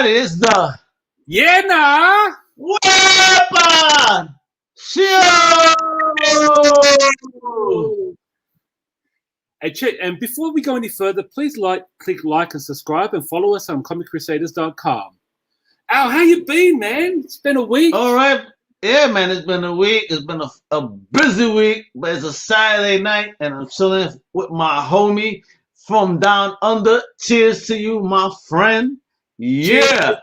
everybody. It's the Wepa Show. And before we go any further, please click like and subscribe and follow us on ComicCrusaders.com. Al, how you been, man? It's been a week. All right. Yeah, man, it's been a week. It's been a busy week, but it's a Saturday night, and I'm chilling with my homie from down under. Cheers to you, my friend. Yeah. Cheers.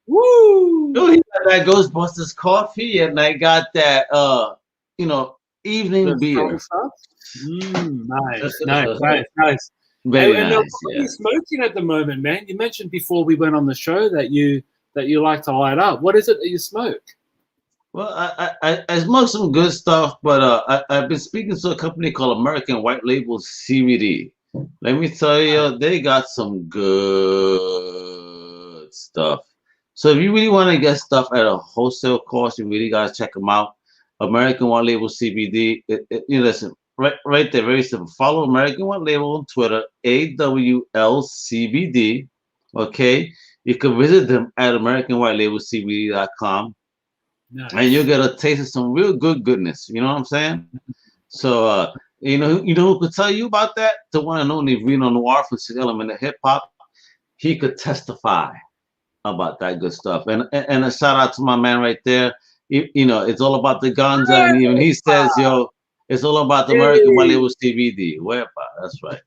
Woo! Oh, he got that Ghostbusters coffee, and I got that, evening beer. Nice. Very nice. What are you smoking at the moment, man? You mentioned before we went on the show that you like to light up. What is it that you smoke? Well, I smoke some good stuff, but I've been speaking to a company called American White Label CBD. Let me tell you, they got some good stuff. So if you really want to get stuff at a wholesale cost, you really gotta check them out. American White Label CBD. You listen, right there, very simple. Follow American White Label on Twitter, AWLCBD. Okay, you can visit them at AmericanWhiteLabelCBD.com. Nice. And you'll get a taste of some real goodness. You know what I'm saying? So, you know who could tell you about that? The one and only Reno Noir from Six Element of Hip Hop. He could testify about that good stuff. And a shout out to my man right there. It's all about the ganja, and even he says, yo, it's all about the American White Label CBD. Wepa, that's right.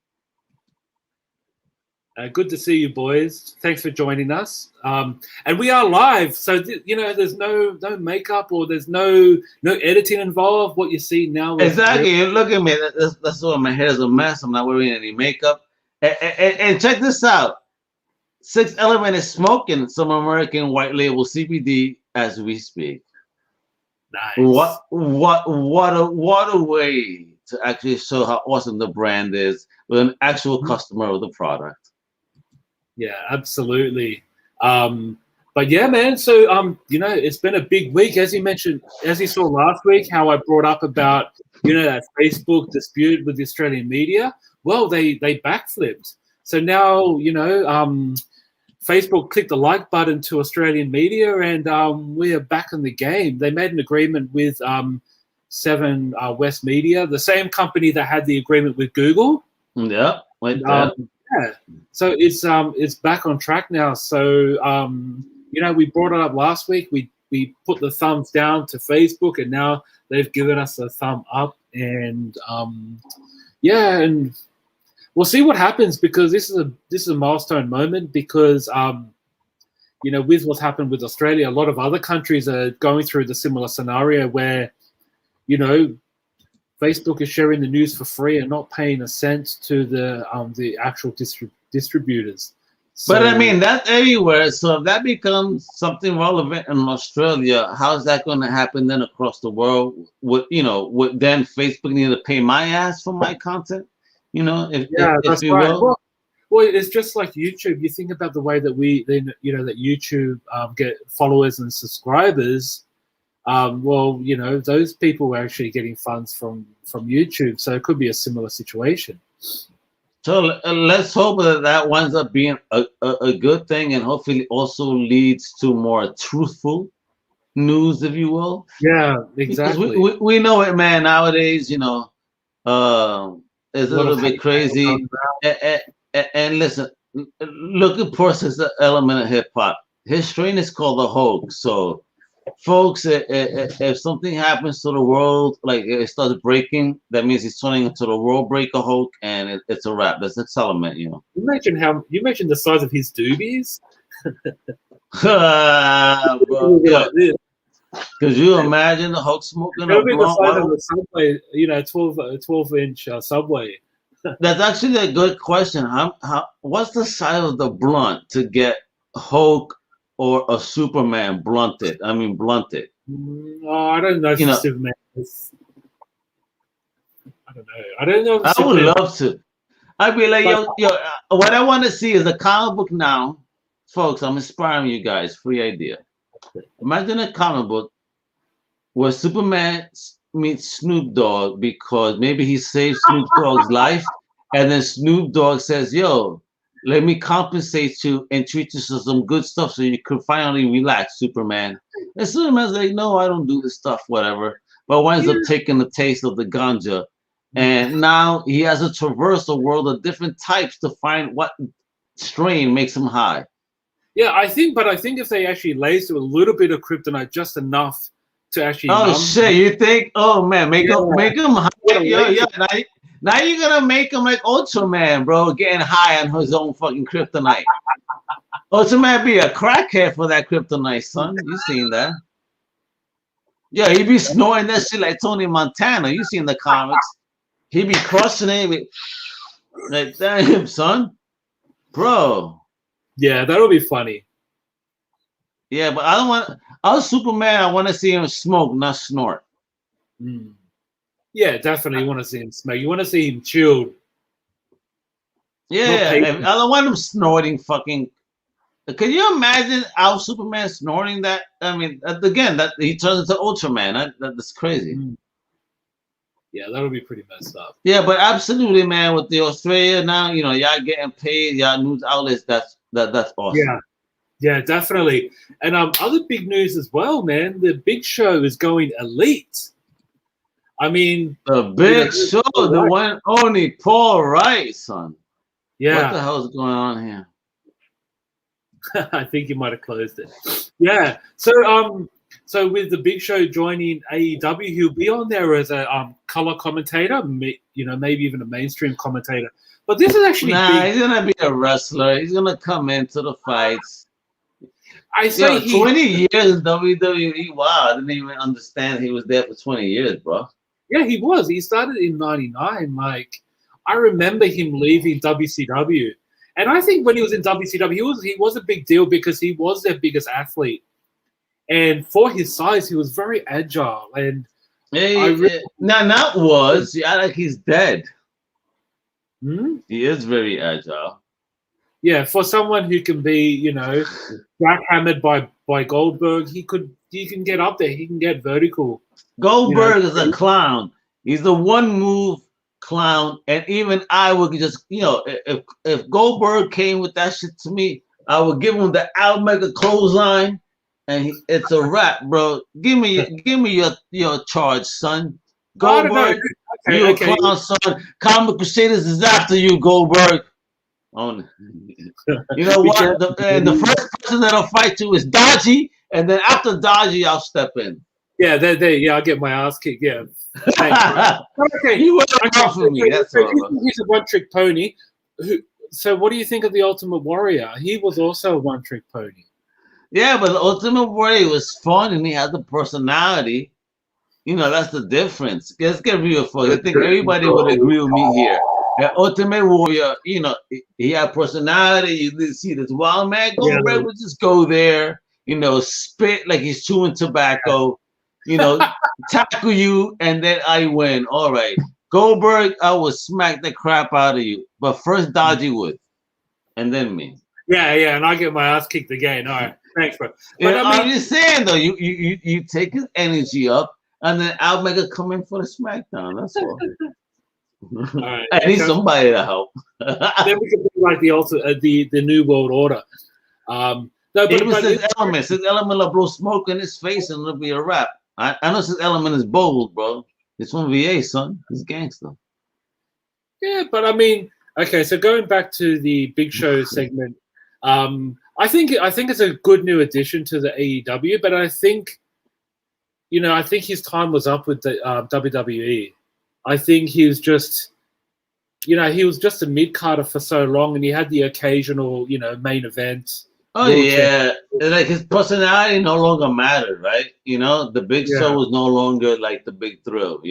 Good to see you, boys. Thanks for joining us. And we are live, so there's no makeup or there's no editing involved. What you see now, exactly. Look at me. That's why my hair is a mess. I'm not wearing any makeup. And check this out. Six Element is smoking some American White Label CBD as we speak. Nice. What a way to actually show how awesome the brand is with an actual customer of the product. Yeah, absolutely. But yeah, man. So it's been a big week, as you mentioned, as you saw last week, how I brought up about that Facebook dispute with the Australian media. Well, they backflipped. So now Facebook clicked the like button to Australian media, and we are back in the game. They made an agreement with 7 West Media, the same company that had the agreement with Google. Yeah, yeah. So it's back on track now. So we brought it up last week. We put the thumbs down to Facebook, and now they've given us a thumb up. And and we'll see what happens, because this is a milestone moment, because with what's happened with Australia, a lot of other countries are going through the similar scenario where Facebook is sharing the news for free and not paying a cent to the actual distributors. So, but I mean, that's everywhere. So if that becomes something relevant in Australia, how's that going to happen then across the world? Would then Facebook need to pay my ass for my content? If you right. will. Well, it's just like YouTube. You think about the way that that YouTube get followers and subscribers. Those people were actually getting funds from YouTube, so it could be a similar situation. So let's hope that winds up being a good thing, and hopefully also leads to more truthful news, if you will. Yeah, exactly. Because we know it, man. Nowadays, it's a little bit crazy. And listen, look at Six Element of Hip Hop. His strain is called the Hulk. So, folks, if something happens to the world, like it starts breaking, that means he's turning into the world breaker Hulk, and it's a wrap. That's Six Element, You mentioned the size of his doobies. Could you imagine the Hulk smoking a blunt? The size of a Subway, 12-inch Subway. That's actually a good question. What's the size of the blunt to get Hulk or a Superman blunted? I mean, blunted. Oh, I don't know. Superman is... I don't know. I don't know. I would love to. I'd be like, yo. What I want to see is a comic book now, folks. I'm inspiring you guys. Free idea. Imagine a comic book where Superman meets Snoop Dogg because maybe he saved Snoop Dogg's life, and then Snoop Dogg says, "Yo, let me compensate you and treat you to some good stuff so you could finally relax, Superman. And Superman's like, no, I don't do this stuff, whatever. But winds Yeah. up taking the taste of the ganja. And now he has to traverse a world of different types to find what strain makes him high. Yeah, I think if they actually laced it with a little bit of kryptonite, just enough to actually Oh numb. shit! You think? Oh man, make Yeah. him high. What a Yo, laser. now you're gonna make him like Ultraman, bro, getting high on his own fucking kryptonite. Ultraman be a crackhead for that kryptonite, son. You seen that? Yeah, he be snoring that shit like Tony Montana. You seen the comics? He be crushing it like damn, son, bro. Yeah, that'll be funny. Yeah, but I don't want. I was Superman. I want to see him smoke, not snort. Mm. Yeah, definitely. You want to see him smoke. You want to see him chilled. Yeah, I don't want him snorting fucking. Can you imagine how Superman snorting that? I mean, again, that he turns into Ultraman. That's crazy. Mm. Yeah, that'll be pretty messed up. Yeah, but absolutely, man. With the Australia now, you know, y'all getting paid, y'all news outlets. That's awesome. Yeah, definitely. And other big news as well, man. The Big Show is going elite. I mean, the Big Show, the one only Paul Wright, son. Yeah. What the hell is going on here? I think you might have closed it. Yeah. So with the Big Show joining AEW, he'll be on there as a color commentator, you know, maybe even a mainstream commentator. But this is actually he's gonna be a wrestler. He's gonna come into the fights. I say 20 years in WWE. Wow, I didn't even understand he was there for 20 years, bro. Yeah, he was. He started in '99. Like, I remember him leaving WCW. And I think when he was in WCW, he was a big deal because he was their biggest athlete. And for his size, he was very agile. And not was. Yeah, like he's dead. Hmm? He is very agile. Yeah, for someone who can be, you know, jackhammered by Goldberg, he can get up there. He can get vertical. Goldberg is a clown. He's the one move clown, and even I would just, you know, if Goldberg came with that shit to me, I would give him the Mega clothesline, and it's a wrap, bro. Give me your charge, son. Goldberg, you a clown, son. Comic Crusaders is after you, Goldberg. You know what? The first person that'll fight you is Dodgy, and then after Dodgy, I'll step in. Yeah, I'll get my ass kicked. Yeah. Okay. You went off of me. That's all. He's a one-trick pony. So, what do you think of the Ultimate Warrior? He was also a one-trick pony. Yeah, but the Ultimate Warrior was fun, and he had the personality. You know, that's the difference. Let's get real for it. I think everybody would agree with me here. The Ultimate Warrior, you know, he had personality. You see this wild man Goldberg would just go there, you know, spit like he's chewing tobacco. You know, tackle you, and then I win. All right. Goldberg, I will smack the crap out of you. But first Dodgy would. And then me. Yeah, and I get my ass kicked again. All right. Thanks, bro. But I'm just saying though, you take his energy up, and then I'll make it come in for the SmackDown. That's all. All right. I need somebody to help. Then we can do like the New World Order. No, but his element. His element will blow smoke in his face, and it'll be a wrap. I know his element is bold, bro. It's from VA, son. He's gangster. Yeah, but I mean, okay. So going back to the Big Show segment, I think it's a good new addition to the AEW. But I think his time was up with the WWE. I think he was just, he was just a mid-carder for so long, and he had the occasional, main event. Oh yeah, like his personality no longer mattered, right? You know, the Big Show was no longer like the big thrill,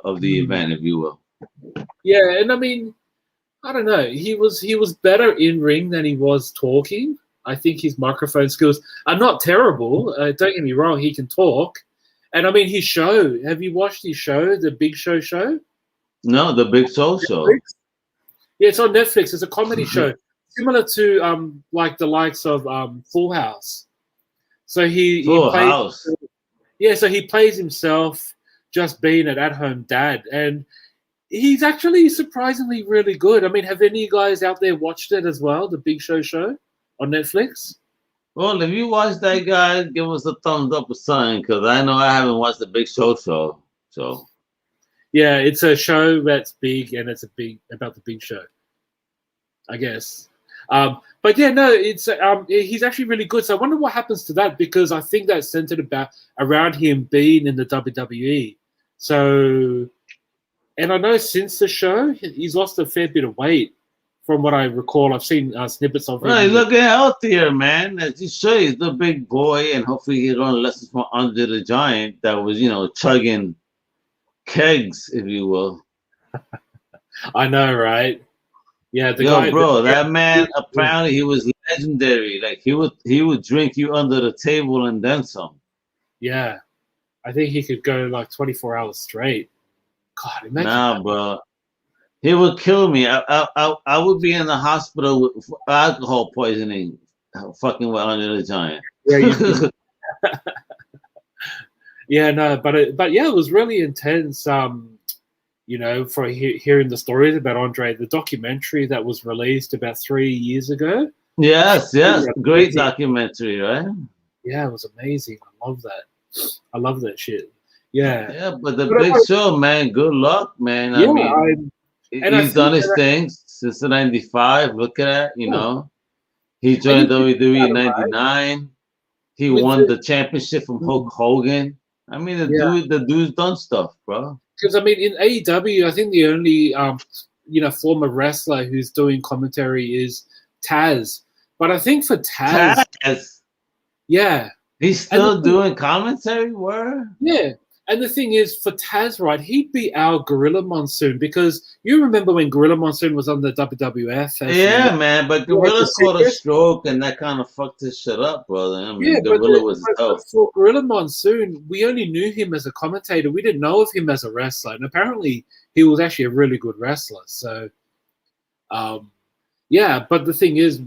of the event, if you will. Yeah, and I mean, I don't know. He was better in ring than he was talking. I think his microphone skills are not terrible. Don't get me wrong; he can talk. And I mean, his show. Have you watched his show, the Big Show show? No, the Big Show show. Yeah, it's on Netflix. It's a comedy show. Similar to like the likes of Full House. So he plays himself, just being an at-home dad, and He's actually surprisingly really good. I mean, have any of you guys out there watched it as well? The Big Show on Netflix? Well, if you watch that guy, give us a thumbs up or something, because I know I haven't watched the Big Show. So Yeah, it's a show that's big, and it's about the Big Show, I guess. But yeah, no, it's he's actually really good. So I wonder what happens to that, because I think that's centered around him being in the WWE. So, and I know since the show, he's lost a fair bit of weight, from what I recall. I've seen snippets of him. well, he's looking healthier, man. As you say, he's the big boy, and hopefully he learned lessons from Andre the Giant that was, chugging kegs, if you will. I know, right? Yeah, Bro, that man, apparently he was legendary. Like he would drink you under the table and then some. Yeah, I think he could go like 24 hours straight. God, imagine that. Bro, he would kill me. I would be in the hospital with alcohol poisoning, fucking with Andre the Giant. Yeah, yeah, no, but yeah, it was really intense. For hearing the stories about Andre, the documentary that was released about 3 years ago. Yes, great documentary, right? Yeah, it was amazing. I love that shit. Yeah, but the Big Show, man, good luck, man. Yeah, I mean, he's done his things since '95. Look at that, He joined WWE in '99. He won the championship from Hulk Hogan. I mean, the dude's done stuff, bro. Because I mean, in AEW, I think the only former wrestler who's doing commentary is Taz. But I think for Taz, yeah, he's still doing commentary. Where? Yeah, and the thing is, for Taz, right, he beat our Gorilla Monsoon, because you remember when Gorilla Monsoon was on the WWF. Yeah, man, but Gorilla caught a stroke, and that kind of fucked his shit up, brother. I mean, Gorilla was dope. For Gorilla Monsoon, we only knew him as a commentator. We didn't know of him as a wrestler, and apparently he was actually a really good wrestler. So, yeah, but the thing is,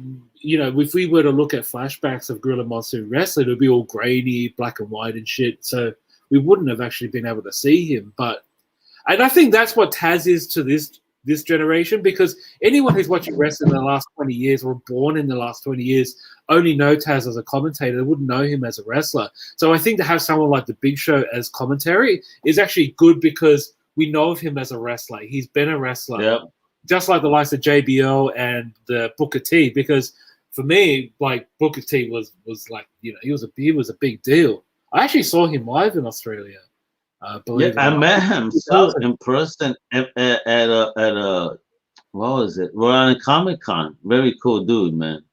if we were to look at flashbacks of Gorilla Monsoon wrestling, it would be all grainy, black and white and shit. So we wouldn't have actually been able to see him. And I think that's what Taz is to this generation, because anyone who's watching wrestling in the last 20 years or born in the last 20 years only know Taz as a commentator. They wouldn't know him as a wrestler. So I think to have someone like the Big Show as commentary is actually good, because we know of him as a wrestler. He's been a wrestler. Yep. Just like the likes of JBL and the Booker T, because for me, like, Booker T was like, he was a big deal. I actually saw him live in Australia. I met him so in person at a what was it? We're on a Comic-Con. Very cool dude, man.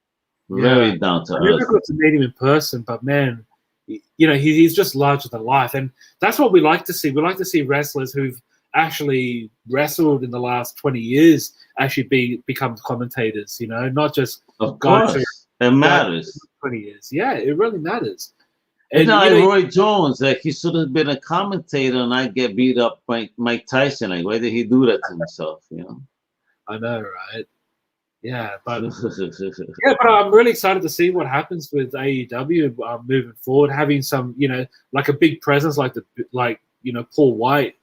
Very down to earth. I never got to meet him in person, but man, he's just larger than life, and that's what we like to see. We like to see wrestlers who've actually wrestled in the last 20 years actually become commentators. Not just of course. It matters. 20 years, yeah, it really matters. And like Roy Jones, like he should have been a commentator and not get beat up by Mike Tyson. Like, why did he do that to himself? I know, right? Yeah, but but I'm really excited to see what happens with AEW moving forward, having some, like a big presence like Paul White,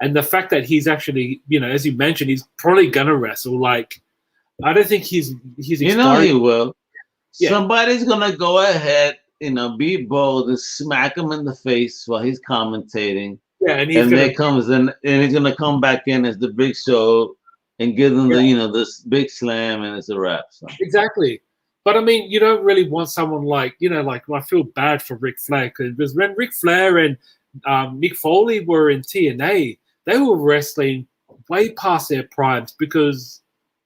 and the fact that he's actually, as you mentioned, he's probably gonna wrestle. Like, I don't think he's. He will. Yeah. Somebody's gonna go ahead, be bold and smack him in the face while he's commentating. Yeah, and he's gonna come back in as the Big Show and give them this big slam, and it's a wrap. So. Exactly. But I mean, you don't really want someone like I feel bad for Ric Flair, because when Ric Flair and Mick Foley were in TNA, they were wrestling way past their primes, because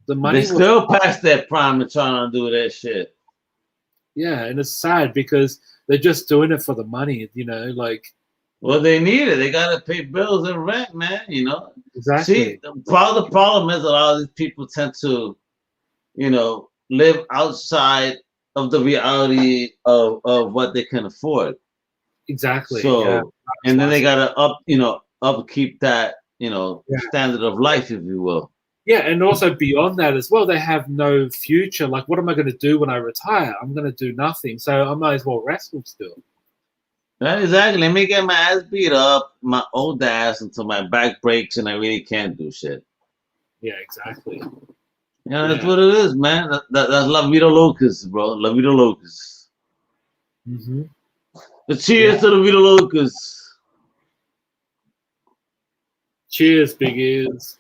the money was still past their prime and trying to do that shit. Yeah, and it's sad because they're just doing it for the money, Well, they need it. They gotta pay bills and rent, man. Exactly. See, part of the problem is a lot of these people tend to, live outside of the reality of what they can afford. Exactly. So, and then they gotta upkeep that, standard of life, if you will. Yeah, and also beyond that as well, they have no future. Like, what am I going to do when I retire? I'm going to do nothing. So I might as well wrestle still. Right, exactly. Let me get my ass beat up, my old ass, until my back breaks and I really can't do shit. Yeah, exactly. Yeah, that's Yeah. what it is, man. That's La Vida Locus, bro. La Vida Locus. Mm-hmm. Cheers to the Vida Locus. Cheers, big ears.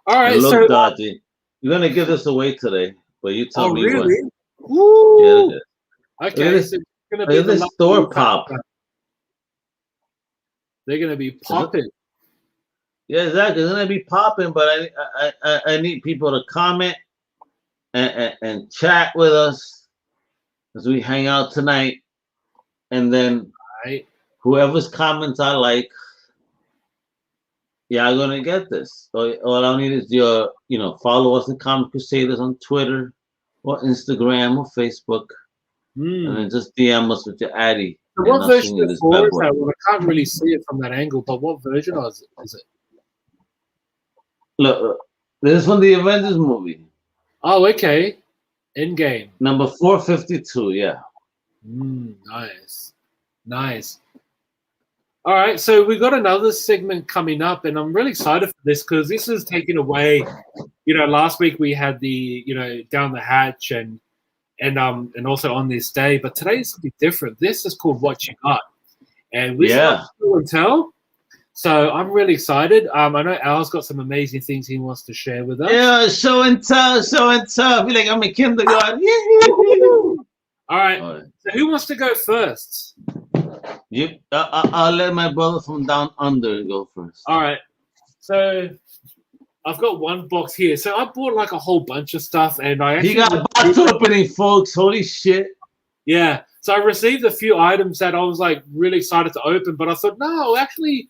All And right, look, so Dodgy, you're gonna give this away today, but you tell oh me when. really? Yeah, look Woo! at look at Okay, this. so it's gonna Look be at the this lucky store pop. factor. They're gonna be Is it- popping. Yeah, exactly. It's gonna be popping, but I need people to comment and chat with us as we hang out tonight, and then Right? whoever's comments I like, yeah, I'm gonna get this. So all I need is your, follow us at Comic Crusaders on Twitter or Instagram or Facebook, and then Hmm. just DM us with your Addy, So and what I'll version send you of this four bad is boy. that? Well, I can't really see it from that angle, but what version is it? Look, this is from the Avengers movie, Oh, okay. Endgame. number 452. Yeah. Nice. Nice. All right, so we got another segment coming up, and I'm really excited for this because this is taking away. Last week we had the down the hatch and also on this day, but today is something different. This is called What You Got, and this is not Yeah. show and tell. So I'm really excited. I know Al's got some amazing things he wants to share with us. Yeah, show and tell, show and tell. I feel like I'm in kindergarten. All right. All right. So who wants to go first? I'll let my brother from down under go first. All right. So I've got one box here. So I bought like a whole bunch of stuff, and I actually He got box opening, folks. Holy shit. Yeah. So I received a few items that I was like really excited to open, but I thought, no, I'll actually,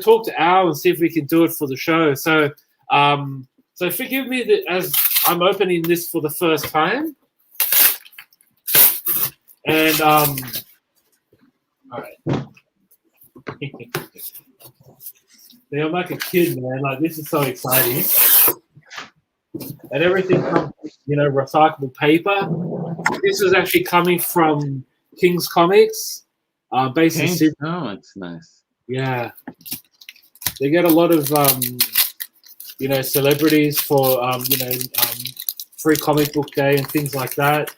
talk to Al and see if we can do it for the show. So, so forgive me that as I'm opening this for the first time. And all right. I'm like a kid, man. Like this is so exciting. And everything comes, recyclable paper. This is actually coming from King's Comics, based in Sydney. Oh, it's nice. Yeah, they get a lot of celebrities for free comic book day and things like that.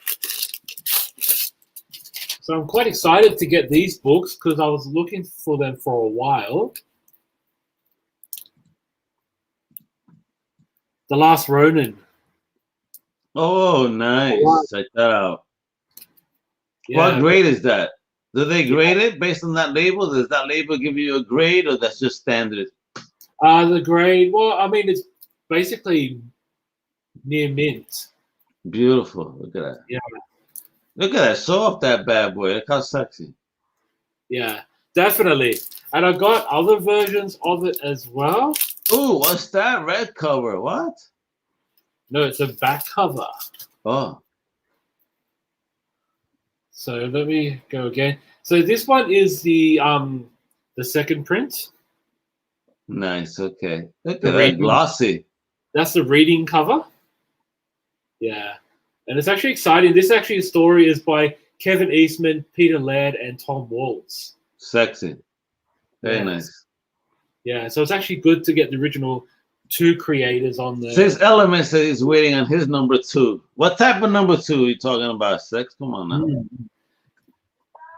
So I'm quite excited to get these books because I was looking for them for a while. The Last Ronin. Oh, nice. Oh, wow. Check that out. Yeah. What grade is that? Do they grade it based on that label? Does that label give you a grade, or that's just standard? The grade, well, I mean, it's basically near mint. Beautiful. Look at that. Yeah. Look at that. Show off that bad boy. Look how sexy. Yeah, definitely. And I got other versions of it as well. Ooh, what's that? Red cover. What? No, it's a back cover. Oh. So let me go again. So this one is the second print. Nice. Okay. Look The at that. reading. Glossy. That's the reading cover. Yeah. And it's actually exciting. This actually story is by Kevin Eastman, Peter Laird, and Tom Waltz. Sexy. Very Yes. nice. Yeah, so it's actually good to get the original two creators on there. Six Elements says he's waiting on his number 2. What type of number 2 are you talking about? Sex? Come on now.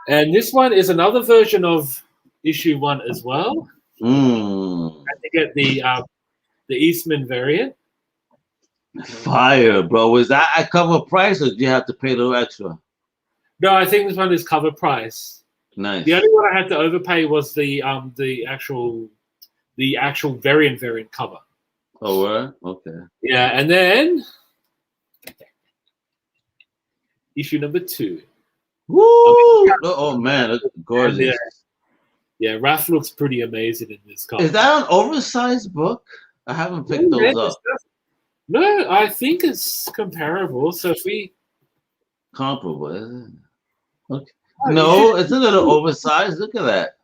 And this one is another version of issue 1 as well. Mm. I had to get the Eastman variant. Fire, bro. Was that at cover price, or did you have to pay a little extra? No, I think this one is cover price. Nice. The only one I had to overpay was the actual variant cover. Oh, where? Okay. Yeah, and then issue number 2. Woo! Oh man, look gorgeous. Yeah, Raph looks pretty amazing in this cover. Is that an oversized book? I haven't picked those up. No, I think it's comparable. So if we Comparable, is it? Okay. No, it's a little oversized. Look at that.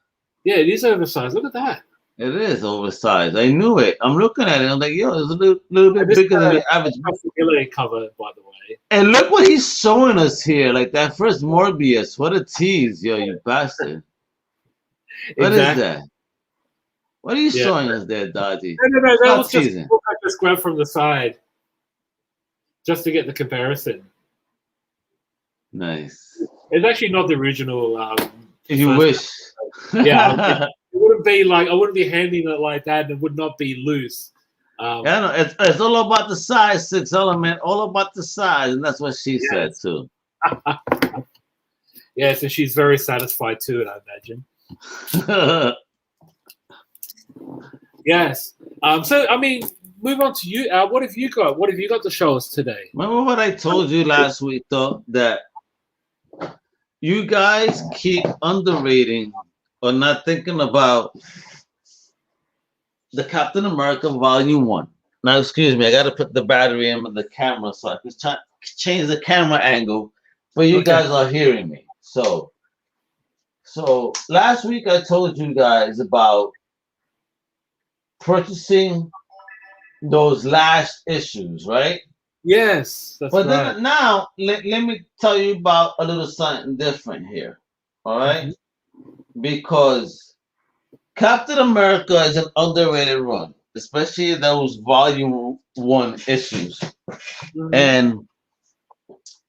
Yeah, it is oversized. Look at that. It is oversized. I knew it. I'm looking at it. I'm like, yo, it's a little bit bigger than the average. That's the cover, by the way. And look what he's showing us here. Like that first Morbius. What a tease, yo, you bastard. What is that? What are you showing us there, Dodgy? No. That was teasing. just I just grabbed from the side, just to get the comparison. Nice. It's actually not the original. If you wish. Yeah, it wouldn't be like I wouldn't be handling it like that. It would not be loose. Yeah, no, it's all about the size, 6 Element. All about the size, and that's what she said too. Yeah, so she's very satisfied too, I imagine. Yes. So I mean, move on to you. What have you got? What have you got to show us today? Remember what I told you last week, though, that you guys keep underrating or not thinking about the Captain America Volume 1. Now, excuse me, I got to put the battery in the camera so I can change the camera angle, but you guys are hearing me. So last week I told you guys about purchasing those last issues, right? Yes, that's right. But then now, let me tell you about a little something different here, all right? Because Captain America is an underrated run, especially those Volume 1 issues. And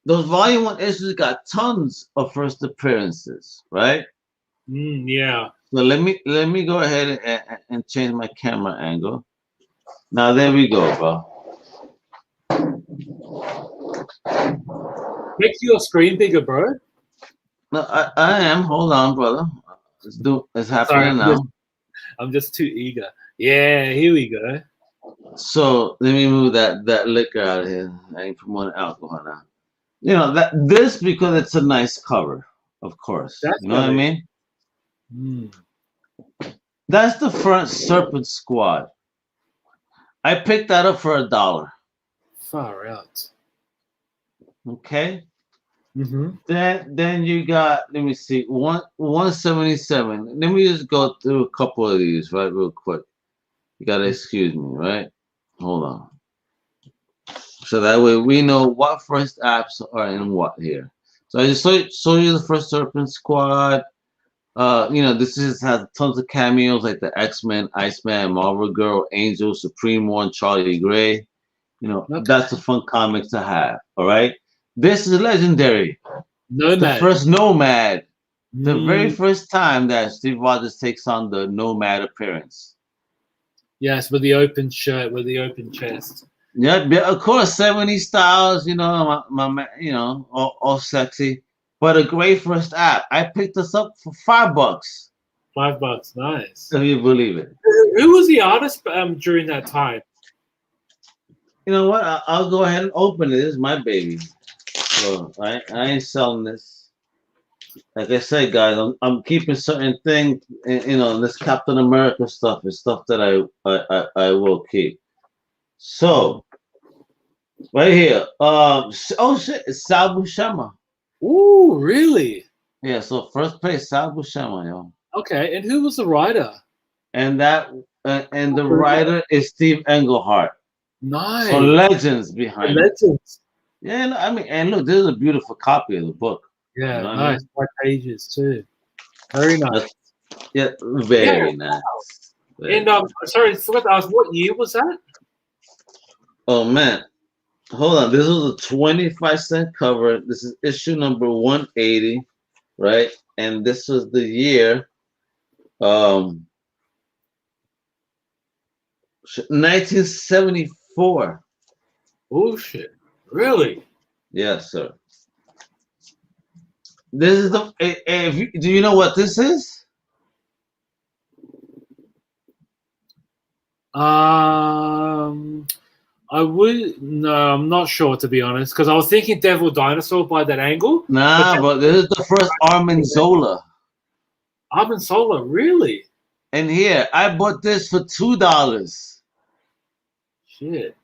those Volume 1 issues got tons of first appearances, right? Yeah. So let me go ahead and change my camera angle. Now there we go, bro. Make your screen bigger, bro. No, I am. Hold on, brother. It's happening now. I'm just too eager. Yeah, here we go. So let me move that liquor out of here. I ain't promoting alcohol now. You know this because it's a nice cover, of course. You know what I mean? That's the front Serpent Squad. I picked that up for $1. Far out. Okay. Then you got, let me see, 177. Let me just go through a couple of these real quick. You gotta excuse me, right? Hold on. So that way we know what first apps are in what here. So I just show you the first Serpent Squad. This has tons of cameos like the X-Men, Iceman, Marvel Girl, Angel, Supreme One, Charlie Gray. That's a fun comic to have. All right. This is legendary. Nomad. The first Nomad. The very first time that Steve Rogers takes on the Nomad appearance. Yes, with the open shirt, with the open chest. Yeah, of course, 70s styles, all sexy. But a great first app. I picked this up for $5. $5, nice. If you believe it. Who was the artist during that time? You know what? I'll go ahead and open it. This is my baby. So I ain't selling this. Like I said, guys, I'm keeping certain things. This Captain America stuff is stuff that I will keep. So right here, oh shit, it's Sal Buscema. Ooh, really? Yeah. So first place, Sal Buscema, yo. Okay, and who was the writer? And the writer is Steve Englehart. Nice. So legends behind it. Legends. Yeah, I mean, and look, this is a beautiful copy of the book. Yeah, nice. White pages too. Very nice. Very nice. And sorry, I forgot to ask, what year was that? Oh man, hold on. This was a 25-cent cover. This is issue number 180, right? And this was the year, 1974. Oh shit! Really? Yes, sir. This is do you know what this is? I'm not sure, to be honest, because I was thinking Devil Dinosaur by that angle. Nah, but this is the first Armin Zola. Armin Zola, really? And here, I bought this for $2. Shit.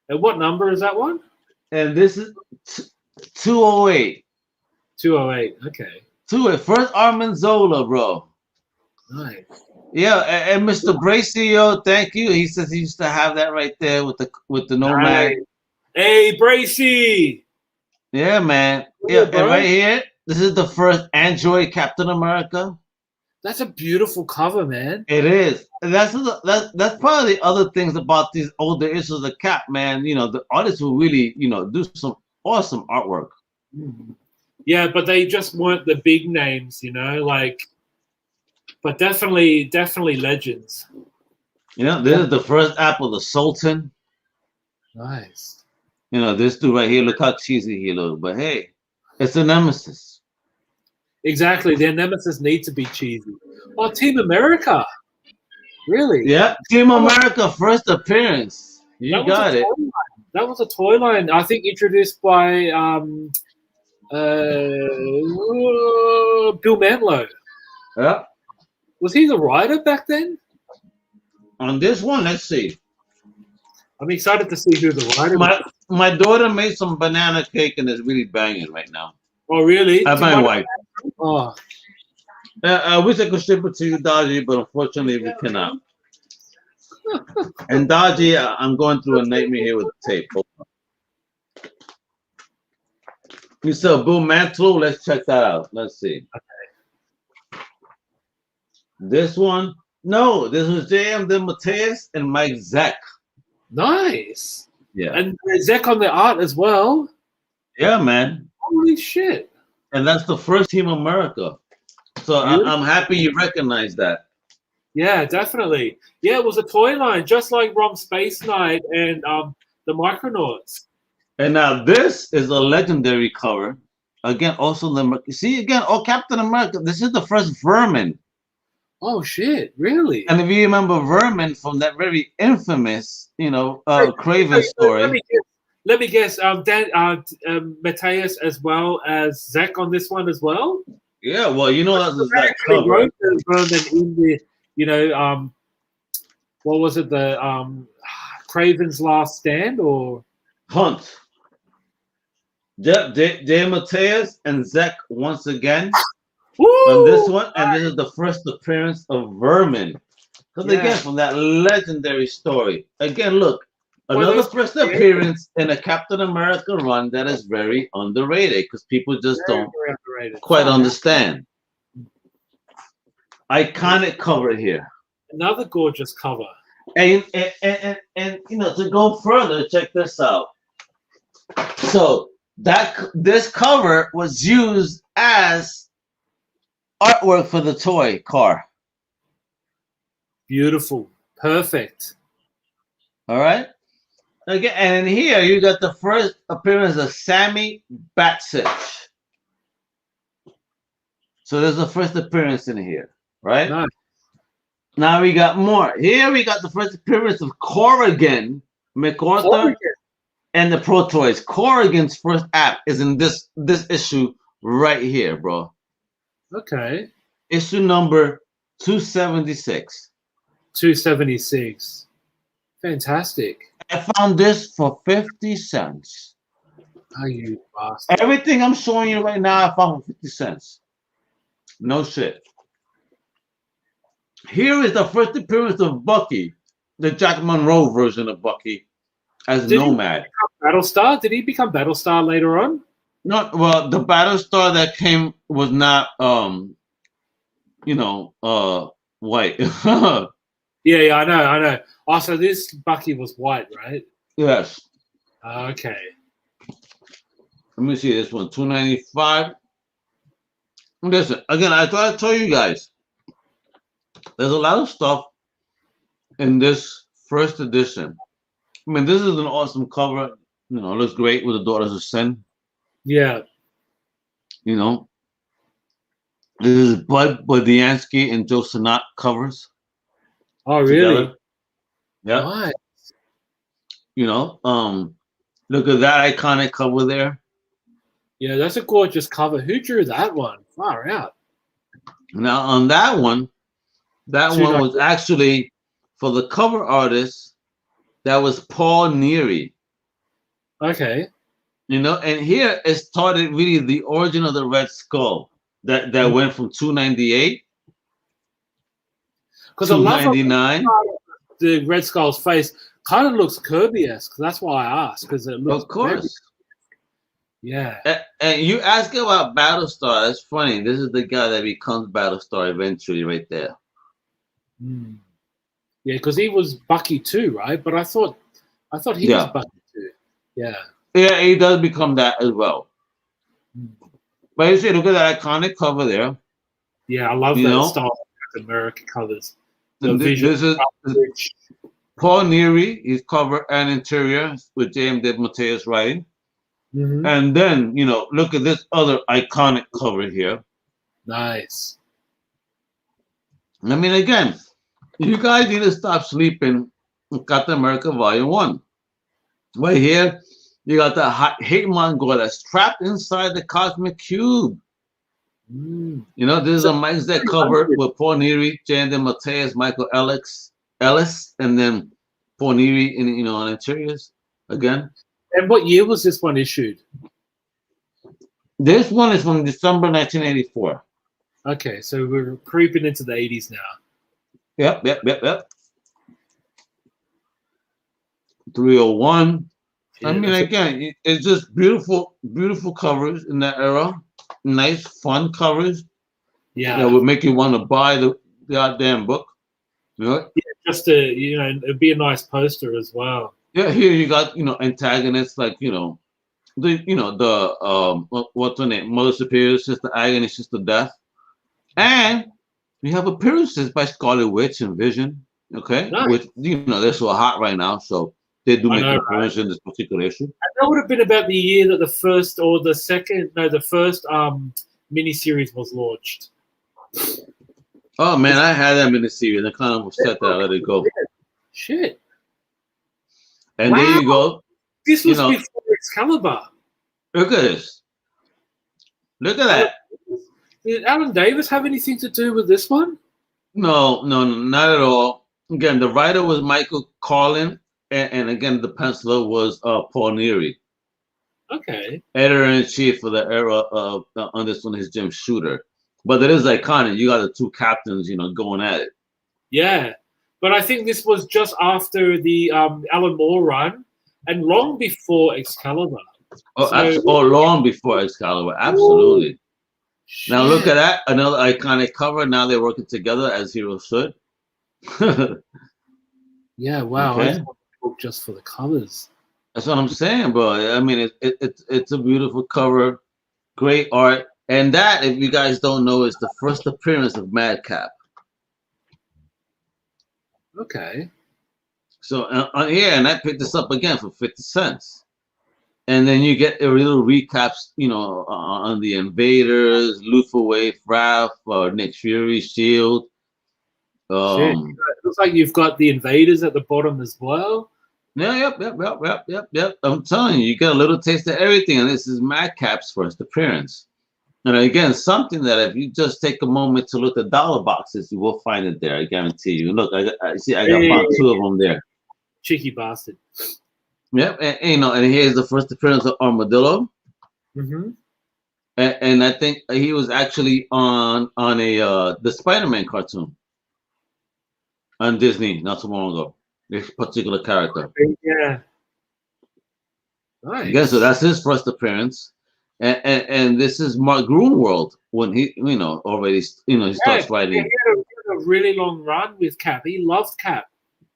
And what number is that one? And this is 208. 208, okay. 208. First Armin Zola, bro. Nice. Yeah, and Mr. Bracio, thank you. He says he used to have that right there with the Nomad. Hey, Bracy! Yeah, man. Yeah, Yeah, and bro. right here, this is the first Android Captain America. That's a beautiful cover, man. It is. And that's probably the other things about these older issues of Cap, man. You know, the artists will really, do some awesome artwork. Mm. Yeah, but they just weren't the big names, like. But definitely legends. This is the first app of the Sultan. Nice. This dude right here, look how cheesy he looks. But hey, it's a nemesis. Exactly. Their nemesis need to be cheesy. Oh, Team America. Really? Yeah, Team Oh, America first appearance. You that was a got it. toy line. That was a toy line. I think introduced by Bill Mantlo. Yeah. Was he the writer back then? On this one, let's see. I'm excited to see who the writer was. My daughter made some banana cake and is really banging right now. Oh, really? My wife. Oh. I wish I could ship it to you, Dodgy, but unfortunately we cannot. And Dodgy, I'm going through a nightmare here with the tape. You said Boom Mantle. Let's check that out. Let's see. Okay. This one. No, this was J.M. Mateus and Mike Zeck. Nice. Yeah. And Zeck on the art as well. Yeah, man. Holy shit. And that's the first Team America. So I'm happy you recognize that. Yeah, definitely. Yeah, it was a toy line, just like Rom Space Knight and the Micronauts. And now this is a legendary cover. Again, also Captain America. This is the first Vermin. Oh shit! Really? And if you remember Vermin from that very infamous, Craven story. Let me guess. Mateus as well as Zach on this one as well. Yeah, well, that's the Zach cover. Vermin in the, what was it? The Craven's Last Stand or Hunt. J. Mateus and Zach once again. Woo! On this one, and this is the first appearance of Vermin. Because again, from that legendary story. Again, look, another first appearance in a Captain America run that is very underrated because people just don't quite understand. Iconic cover here. Another gorgeous cover. And to go further, check this out. So this cover was used as artwork for the toy car. Beautiful. Perfect. All right. Again, and in here you got the first appearance of Sammy Batsich. So there's the first appearance in here, right? Nice. Now we got more. Here we got the first appearance of Corrigan MacArthur and the Pro Toys. Corrigan's first app is in this issue right here, bro. Okay. Issue number 276. 276. Fantastic. I found this for 50 cents. Oh, you bastard. Everything I'm showing you right now, I found for 50 cents. No shit. Here is the first appearance of Bucky, the Jack Monroe version of Bucky, as Nomad. Battlestar? Did he become Battlestar later on? No, well, the Battlestar that came was not, white. Yeah, I know. Oh, so this Bucky was white, right? Yes. Okay. Let me see this one, 295. Listen, again, I thought I'd tell you guys, there's a lot of stuff in this first edition. I mean, this is an awesome cover. It looks great with the Daughters of Sin. Yeah. This is Bud Budiansky and Joe Sinat covers. Oh, really? Yeah. Nice. Look at that iconic cover there. Yeah, that's a gorgeous cover. Who drew that one? Far out. Now on that one was actually for the cover artist. That was Paul Neary. Okay. And here it started really the origin of the Red Skull that went from 298 to 299. The Red Skull's face kind of looks Kirby-esque. That's why I asked, because it looks. Of course. Yeah. And you ask about Battlestar. It's funny. This is the guy that becomes Battlestar eventually, right there. Mm. Yeah, because he was Bucky too, right? But I thought he was Yeah, Bucky too. Yeah. yeah, he does become that as well. Mm. But you see, look at that iconic cover there. Yeah, I love You that know, style of Captain America covers. The and visual this is coverage. Paul Neary. He's cover and interior with James De Mateus writing. Mm-hmm. And then, look at this other iconic cover here. Nice. I mean, again, you guys need to stop sleeping on Captain America Volume 1. Right here, you got the hate Mongol that's trapped inside the cosmic cube. Mm. This is So, a Mike's Deck cover with Paul Neary, Jan De Mateus, Michael Ellis, and then Paul Neary on interiors again. and what year was this one issued? This one is from December 1984. Okay, so we're creeping into the 80s now. Yep. 301. I mean, again, it's just beautiful, beautiful covers in that era. Nice, fun covers. Yeah. That would make you want to buy the goddamn book. Yeah, just to, it'd be a nice poster as well. Yeah, here you got, antagonists like, what's her name? Mother Superior, Sister Agony, Sister Death. And we have appearances by Scarlet Witch and Vision. Okay. Nice. Which, they're so hot right now. So they do make an appearance in this particular issue. And that would have been about the year that the first miniseries was launched. Oh man, I had that miniseries. I kind of upset that I let it go. Shit. And there you go. This was before Excalibur. Look at this. Look at that. Did Alan Davis have anything to do with this one? No, not at all. Again, the writer was Michael Carlin, and again, the penciler was Paul Neary. Okay. Editor-in-chief for the era of on this one is Jim Shooter. But it is iconic. You got the two captains, going at it. Yeah. But I think this was just after the Alan Moore run and long before Excalibur. Long before Excalibur. Absolutely. Ooh, now look at that. Another iconic cover. Now they're working together as heroes should. Yeah, wow. Okay. I book just for the covers. That's what I'm saying, bro. I mean, it's a beautiful cover. Great art. And that, if you guys don't know, is the first appearance of Madcap. Okay. So on here, and I picked this up again for 50 cents. And then you get a little recaps, on the Invaders, Luthor, Raph, Nick Fury, Shield. It looks like you've got the Invaders at the bottom as well. Yeah, yep. I'm telling you get a little taste of everything, and this is Madcap's first appearance. And again, something that if you just take a moment to look at dollar boxes, you will find it there. I guarantee you. Look, I got found two of them there. Cheeky bastard. Yep, and here's the first appearance of Armadillo. Mm-hmm. And I think he was actually on the Spider-Man cartoon on Disney not so long ago. This particular character. Yeah. Nice. Again, so that's his first appearance. And this is Mark Gruenwald when he, already, he starts writing. He had a really long run with Cap. He loved Cap.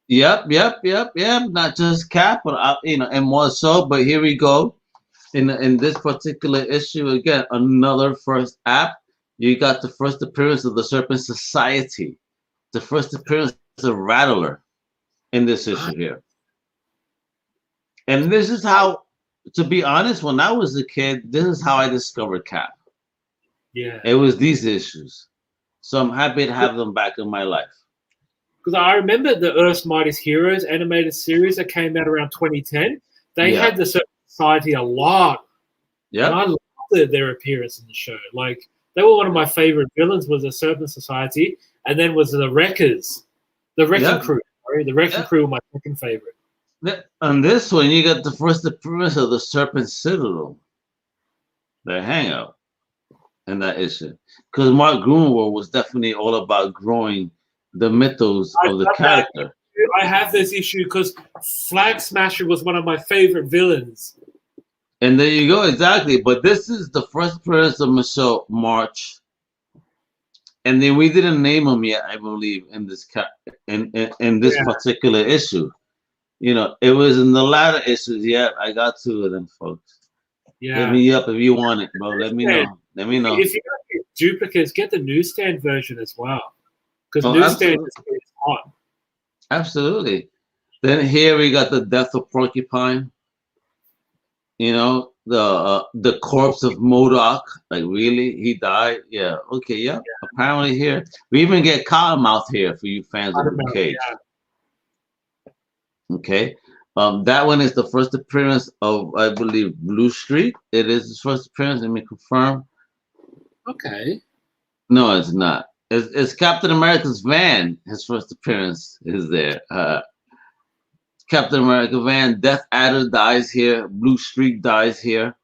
Yep. Not just Cap, but and more so. But here we go. In this particular issue, again, another first app. You got the first appearance of the Serpent Society, the first appearance of Rattler in this issue here. And this is how, to be honest, when I was a kid, this is how I discovered Cap. Yeah. It was these issues. So I'm happy to have them back in my life. Because I remember the Earth's Mightiest Heroes animated series that came out around 2010. They had the Serpent Society a lot. Yeah. And I loved their appearance in the show. Like, they were one of my favorite villains was the Serpent Society, and then was the Wreckers. The Wrecking Crew. Sorry, the Wrecking Crew were my second favorite. On this one, you got the first appearance of the Serpent Citadel, their hangout, in that issue. Because Mark Gruenwald was definitely all about growing the mythos of the character. I have this issue because Flag Smasher was one of my favorite villains. And there you go, exactly. But this is the first appearance of Michelle March, and then we didn't name him yet, I believe, in this in this particular issue. You know, it was in the latter issues. Yeah, I got two of them, folks. Yeah. Hit me up if you want it, bro. Let me know. Let me know. If you get duplicates, get the newsstand version as well, because newsstand is hot. Absolutely. Then here we got the death of Porcupine. You know, the corpse of Modoc. Like, really, he died? Yeah. Okay. Yeah. Apparently here we even get Cottonmouth here for you fans of Luke Cage. Yeah. Okay. That one is the first appearance of, I believe, Blue Street. It is his first appearance. Let me confirm. Okay. No, it's not. It's Captain America's van. His first appearance is there. Captain America van. Death Adder dies here. Blue Streak dies here.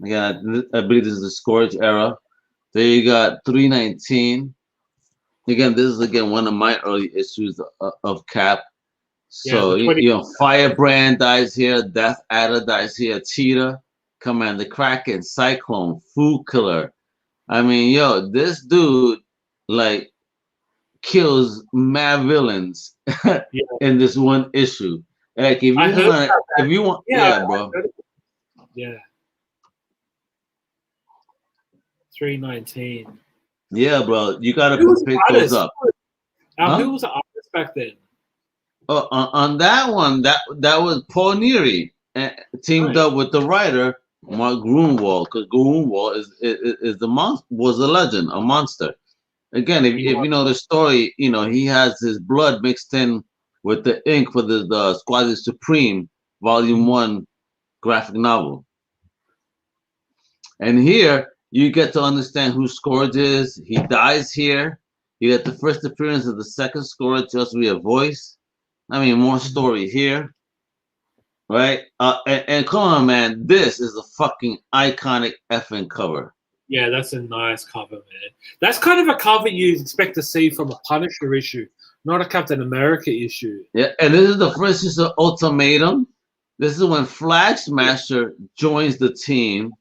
Again, I believe this is the Scourge era. There you got 319. Again, this is one of my early issues of Cap. So you know, Firebrand dies here. Death Adder dies here. Cheetah, Commander Kraken, Cyclone, Food Killer. I mean, yo, this dude like kills mad villains in this one issue. Like if you want, yeah, bro. Yeah. 319. Yeah, bro. You gotta pick those up. Who was the artist back then? On that one, that was Paul Neary teamed up with the writer Mark Gruenwald, because Gruenwald is was a legend, a monster. Again, if you know the story, you know he has his blood mixed in with the ink for the Squadron Supreme Volume 1 graphic novel. And here you get to understand who Scourge is. He dies here. You get the first appearance of the second Scourge just via voice. I mean, more story here, right? And come on, man, this is a fucking iconic effing cover. Yeah, that's a nice cover, man. That's kind of a cover you expect to see from a Punisher issue, not a Captain America issue. Yeah, and this is the first issue of Ultimatum. This is when Flag Smasher joins the team,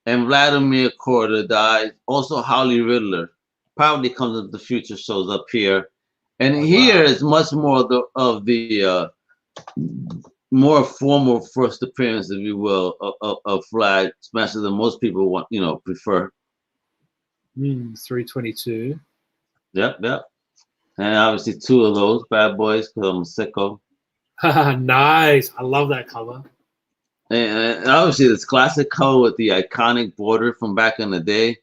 and Vladimir Korda dies. Also, Holly Riddler probably comes into the future, shows up here. And here is much more of the more formal first appearance, if you will, of Flag Smasher than most people want, prefer. 322. Yep. And obviously two of those bad boys, because I'm a sicko. Nice. I love that cover. And obviously this classic cover with the iconic border from back in the day.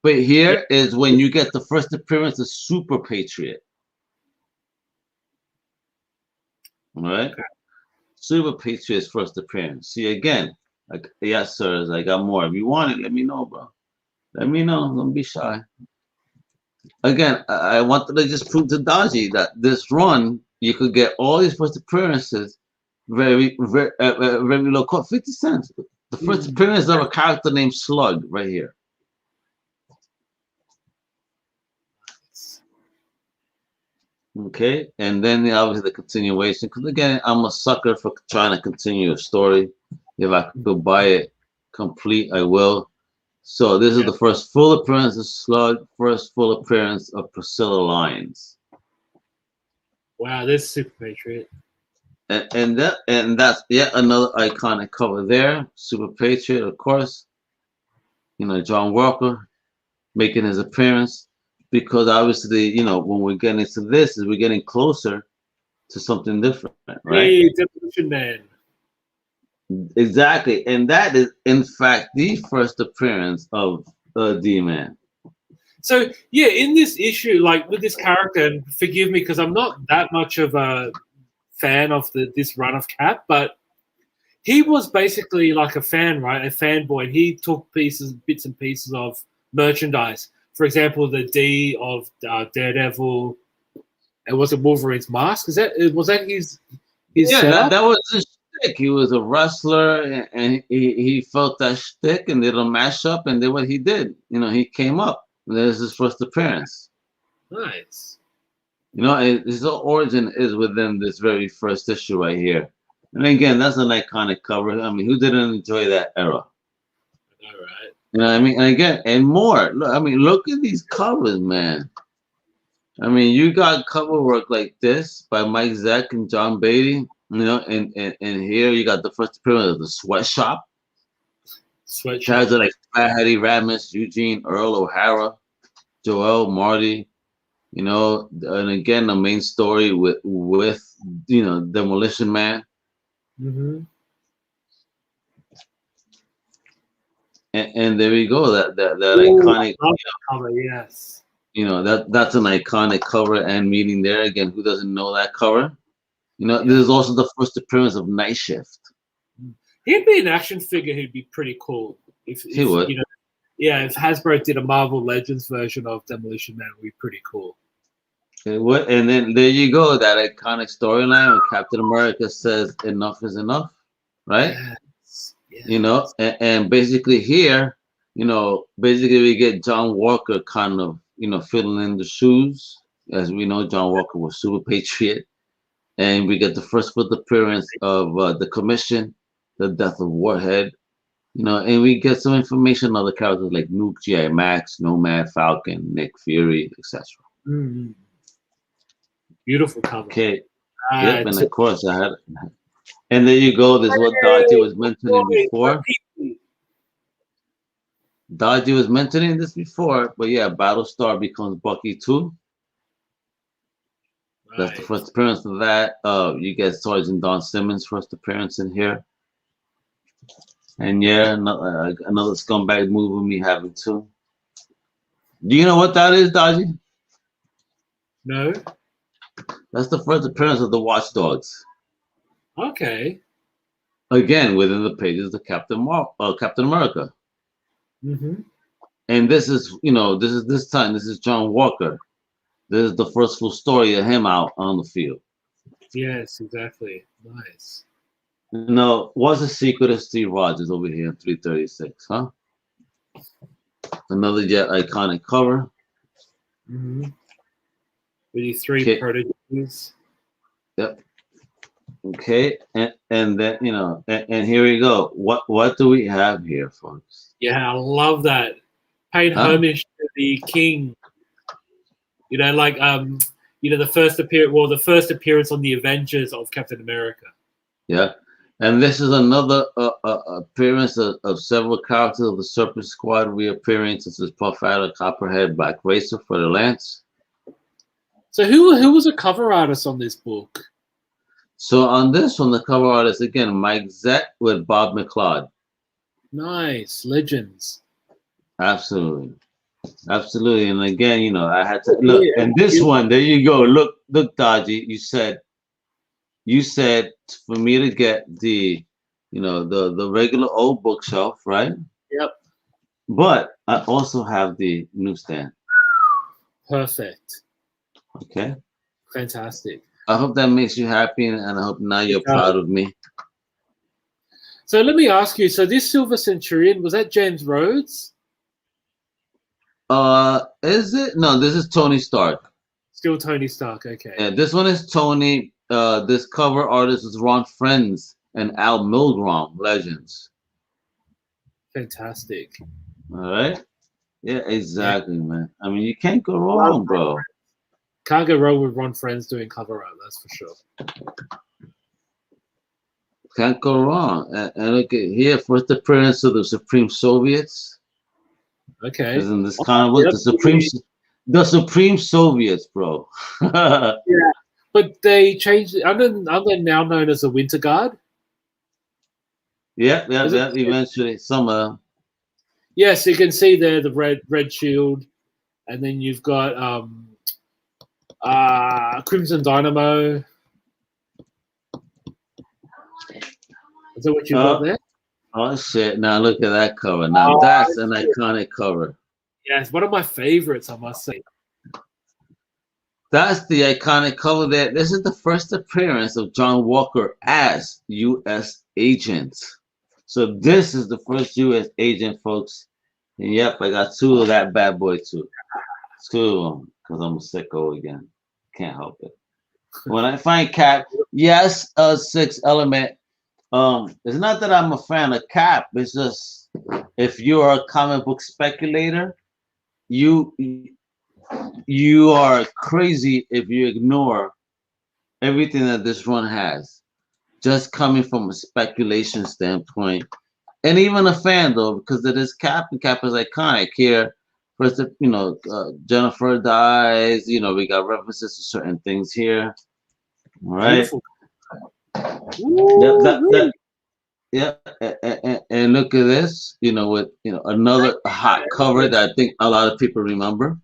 But here is when you get the first appearance of Super Patriot. All right, Super Patriot's first appearance. See again, like yes, sir. I got more. If you want it, let me know, bro. Let me know. Don't be shy. Again, I wanted to just prove to Dodgy that this run you could get all these first appearances very low cost, 50 cents. The first appearance of a character named Slug right here. Okay, and then obviously the continuation, because again, I'm a sucker for trying to continue a story. If I could buy it complete, I will. So this is the first full appearance of Slug, first full appearance of Priscilla Lyons. Wow, this is Super Patriot. And that's yet another iconic cover there. Super Patriot, of course. John Walker making his appearance. Because obviously, when we're getting into this, we're getting closer to something different, right? Hey, Demolition Man. Exactly, and that is, in fact, the first appearance of D-Man. So, yeah, in this issue, like with this character, and forgive me because I'm not that much of a fan of this run of Cap, but he was basically like a fan, right? A fanboy, and he took bits and pieces of merchandise. For example, the D of Daredevil, and was it Wolverine's mask? Was that his? Yeah, that was his shtick. He was a wrestler, and he felt that shtick, and did a mashup, and did what he did. He came up. And there's his first appearance. Nice. His origin is within this very first issue right here. And again, that's an iconic cover. I mean, who didn't enjoy that era? All right. You know what I mean? And again, and more. Look, I mean, look at these covers, man. I mean, you got cover work like this by Mike Zeck and John Beatty. You know, and here you got the first appearance of the Sweatshop. Guys are like Fat Eddie Radmus, Eugene Earl O'Hara, Joel Marty. You know, and again, the main story with you know, Demolition Man. Mm-hmm. And there we go. That iconic. Cover, yes. You know, that's an iconic cover and meeting there again. Who doesn't know that cover? You know, this is also the first appearance of Night Shift. He'd be an action figure who'd be pretty cool if He would. You know, yeah, if Hasbro did a Marvel Legends version of Demolition Man, it would be pretty cool. It would. And then there you go, that iconic storyline where Captain America says enough is enough, right? Yes. You know, and basically here, you know, basically we get John Walker kind of, you know, filling in the shoes. As we know, John Walker was Super Patriot. And we get the first foot appearance of the Commission, the death of Warhead, you know, and we get some information on the characters like Nuke, G.I. Max, Nomad, Falcon, Nick Fury, etc. Mm-hmm. Beautiful cover. Okay. Yep, and of course I had, and there you go. This is what Dodgy was mentioning before. Dodgy was mentioning this before, but yeah, Battlestar becomes Bucky too. That's the first appearance of that. You get Sergeant Don Simmons' first appearance in here. And yeah, another scumbag move with me having too. Do you know what that is, Dodgy? No. That's the first appearance of the Watchdogs. Okay. Again, within the pages of Captain America. Mm-hmm. And this is, you know, this is John Walker. This is the first full story of him out on the field. Yes, exactly. Nice. No, what's the secret of Steve Rogers over here in 336, huh? Another yet iconic cover. Mm-hmm. With these three prototypes. Yep. Okay, and then, you know, and here we go. What do we have here, folks? Yeah, I love that. Paid homage to the King. You know, like you know, the first appearance on the Avengers of Captain America. Yeah, and this is another appearance of several characters of the Serpent Squad reappearing, such as Puff Adder, Copperhead, Black Racer for the Lance. So who was a cover artist on this book? So on this one, the cover artist again, Mike Zeck with Bob McLeod. Nice, legends. Absolutely. And again, you know, I had to look. And this one, there you go. Look, Dodgy. You said for me to get the, you know, the regular old bookshelf, right? Yep. But I also have the newsstand. Perfect. Okay. Fantastic. I hope that makes you happy, and I hope now you're proud of me. So let me ask you. So this Silver Centurion, was that James Rhodes? Is it? No, this is Tony Stark. Still Tony Stark. Okay. Yeah, this one is Tony. This cover artist is Ron Friends and Al Milgrom, legends. Fantastic. All right. Yeah, exactly, man. I mean, you can't go wrong, bro. Can't go wrong with Ron Friends doing cover art, that's for sure. Can't go wrong. And look at here, first appearance of the Supreme Soviets. Okay. Isn't this kind of what the Supreme Soviets, bro? Yeah, but they changed. Aren't they now known as the Winter Guard? Yeah. Eventually, some of them. Yes, you can see there the red shield, and then you've got Crimson Dynamo. Is that what you got there? Oh shit! Now look at that cover. Now that's an iconic cover. Yeah, it's one of my favorites, I must say. That's the iconic cover there. This is the first appearance of John Walker as U.S. agent. So this is the first U.S. agent, folks. And yep, I got two of that bad boy too. Two of them, because I'm a sicko again. Can't help it. When I find Cap, yes, a 6 element. It's not that I'm a fan of Cap. It's just if you're a comic book speculator, you you are crazy if you ignore everything that this run has. Just coming from a speculation standpoint, and even a fan though, because it is Cap, and Cap is iconic here. First, Jennifer dies. We got references to certain things here. All right. Beautiful. That yeah, and look at this. With another hot cover that I think a lot of people remember.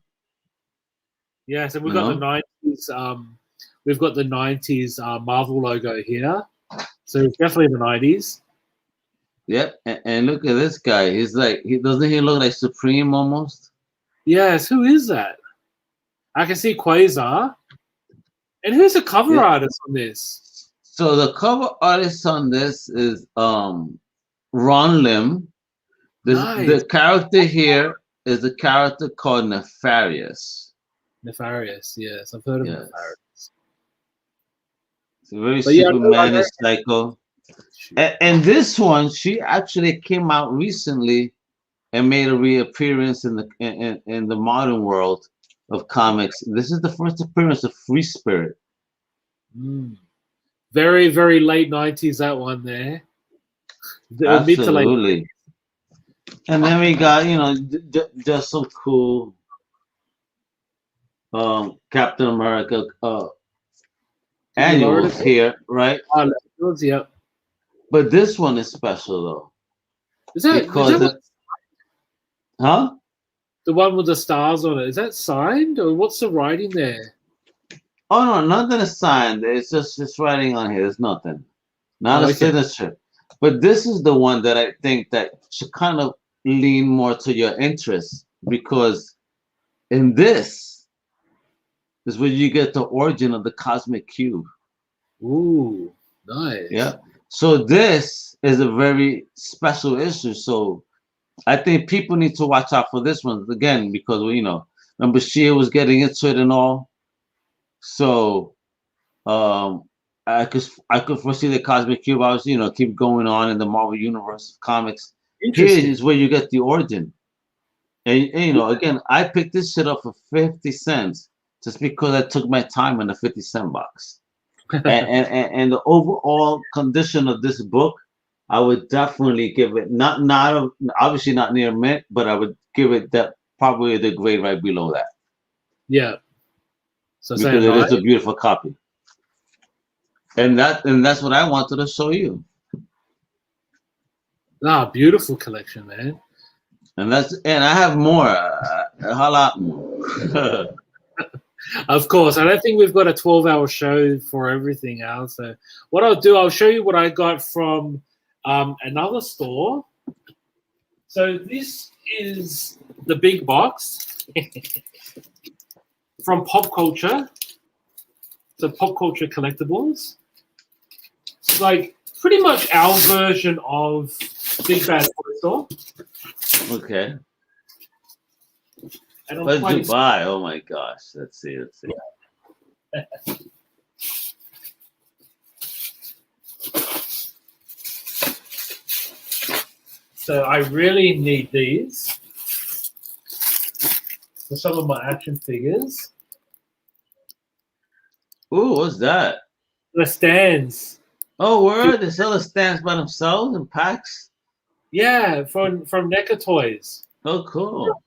Yeah, so we've got the 90s. We've got the 90s Marvel logo here. So it's definitely the 90s. Yep, and look at this guy. He's like, doesn't he look like Supreme almost? Yes, who is that? I can see Quasar. And who's the cover artist on this? So the cover artist on this is Ron Lim. Nice. The character here is a character called Nefarious. Nefarious, yes, I've heard of Nefarious. It's a very Superman psycho. And this one, she actually came out recently and made a reappearance in the modern world of comics. This is the first appearance of Free Spirit. Very, very late 90s, that one there. Absolutely. Mid to late. And then we got, just some cool Captain America annuals here, right? Yep. But this one is special though. Is that huh? The one with the stars on it. Is that signed or what's the writing there? Oh no, nothing is signed. It's just writing on here. There's nothing. Not a signature. But this is the one that I think that should kind of lean more to your interest, because in this is where you get the origin of the cosmic cube. Ooh, nice. Yeah. So this is a very special issue. So I think people need to watch out for this one again, because remember Shia was getting into it and all. So I could foresee the cosmic cube. I was keep going on in the Marvel universe comics. Here is where you get the origin. And again, I picked this shit up for 50 cents just because I took my time in the 50-cent box. and the overall condition of this book, I would definitely give it not obviously not near mint, but I would give it that probably the grade right below that. Yeah. So because it is a beautiful copy. And that's what I wanted to show you. Beautiful collection, man. And I have more, a whole lot more. Of course, I don't think we've got a 12-hour show for everything else. So what I'll do, I'll show you what I got from another store. So this is the big box from Pop Culture. So Pop Culture Collectibles. It's like pretty much our version of Big Bad Toy Store. Okay. Let's Dubai. Oh my gosh. Let's see. So I really need these for some of my action figures. Ooh, what's that? The stands. Oh, where they sell the stands by themselves in packs? Yeah, from NECA Toys. Oh, cool.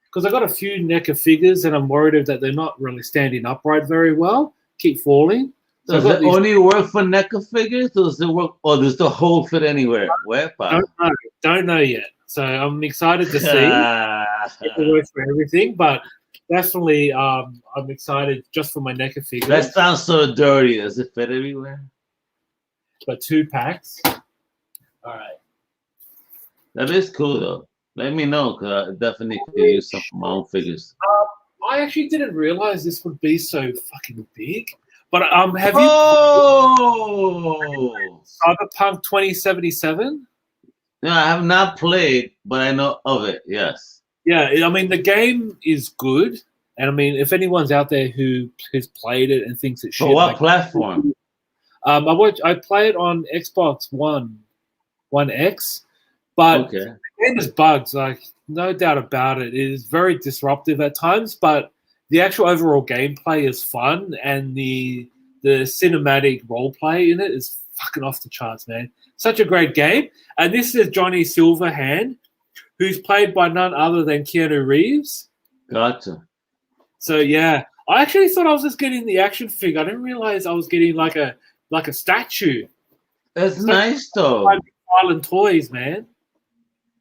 Because I got a few NECA figures and I'm worried that they're not really standing upright very well. Keep falling. So does it only work for NECA figures? Does it work, or does the whole fit anywhere? Wepa. Don't know yet. So I'm excited to see if it works for everything, but definitely I'm excited just for my NECA figures. That sounds so dirty. Does it fit everywhere? But 2 packs. All right. That is cool though. Let me know, because I definitely could use some of my own figures. I actually didn't realize this would be so fucking big. But have you Cyberpunk 2077? No, I have not played, but I know of it. Yes. Yeah, I mean the game is good, and I mean if anyone's out there who has played it and thinks it should. For what platform? I play it on Xbox One X, but Okay. the game has bugs, like no doubt about it. It is very disruptive at times, but the actual overall gameplay is fun, and the cinematic roleplay in it is fucking off the charts, man. Such a great game. And this is Johnny Silverhand, who's played by none other than Keanu Reeves. Gotcha. So yeah, I actually thought I was just getting the action figure. I didn't realize I was getting like a statue. That's So nice though. Island toys, man.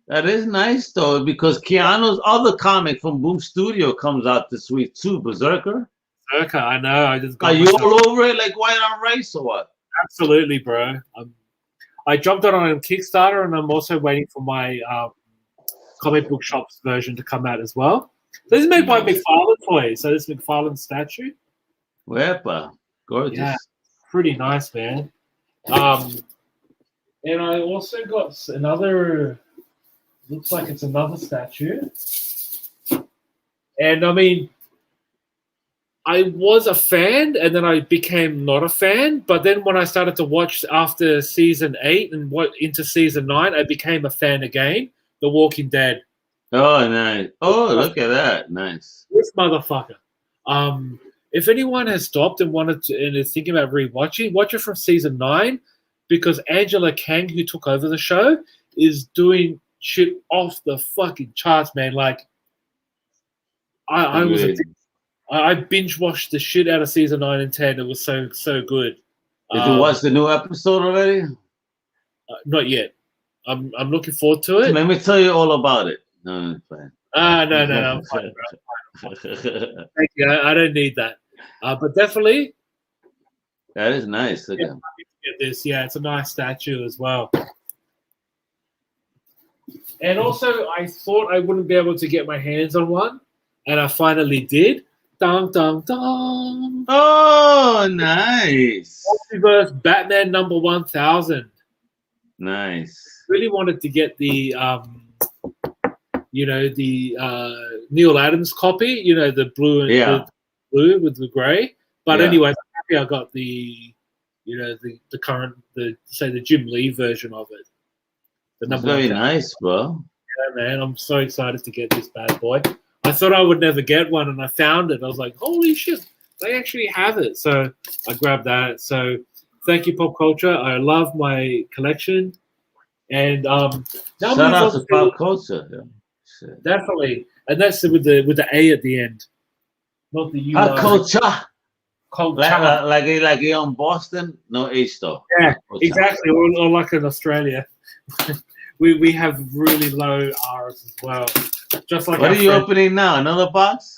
That is nice though, because Keanu's other comic from Boom Studio comes out this week too, Berserker. Berserker, I know. I just got. Are you all over it like white on rice or what? Absolutely, bro. I jumped on Kickstarter, and I'm also waiting for my comic book shop's version to come out as well. This is made by McFarlane Toys, so this McFarlane statue. Wepa, gorgeous. Yeah, pretty nice, man. And I also got another. Looks like it's another statue. And I mean, I was a fan, and then I became not a fan. But then when I started to watch after season 8 and into season 9, I became a fan again. The Walking Dead. Oh, nice. Oh, look at that. Nice. This motherfucker. If anyone has stopped and wanted to and is thinking about rewatching, watch it from season 9, because Angela Kang, who took over the show, is doing shit off the fucking charts, man. Like, I binge watched the shit out of season 9 and 10. It was so good. Did you watch the new episode already? Not yet. I'm looking forward to it. Let me tell you all about it. No, I'm fine. No, I'm fine, bro. Thank you. I don't need that. But definitely. That is nice. Look at this. Yeah, it's a nice statue as well. And also, I thought I wouldn't be able to get my hands on one, and I finally did. Dun, dun, dun. Oh, nice. Multiverse Batman number 1000. Nice. Really wanted to get the, Neil Adams copy, the blue and the blue with the gray. But anyway, I'm happy I got the current, the Jim Lee version of it. That's very nice, bro. Yeah, man, I'm so excited to get this bad boy. I thought I would never get one, and I found it. I was like, holy shit, they actually have it. So I grabbed that. So thank you, Pop Culture. I love my collection. And now shout out to Pop Culture. Yeah. Definitely. And that's with the A at the end. Not the U. Pop Culture. Culture. Like in Boston, no H though. Yeah, exactly. Or like in Australia. we have really low R's as well. Just like what are you opening now? Another box?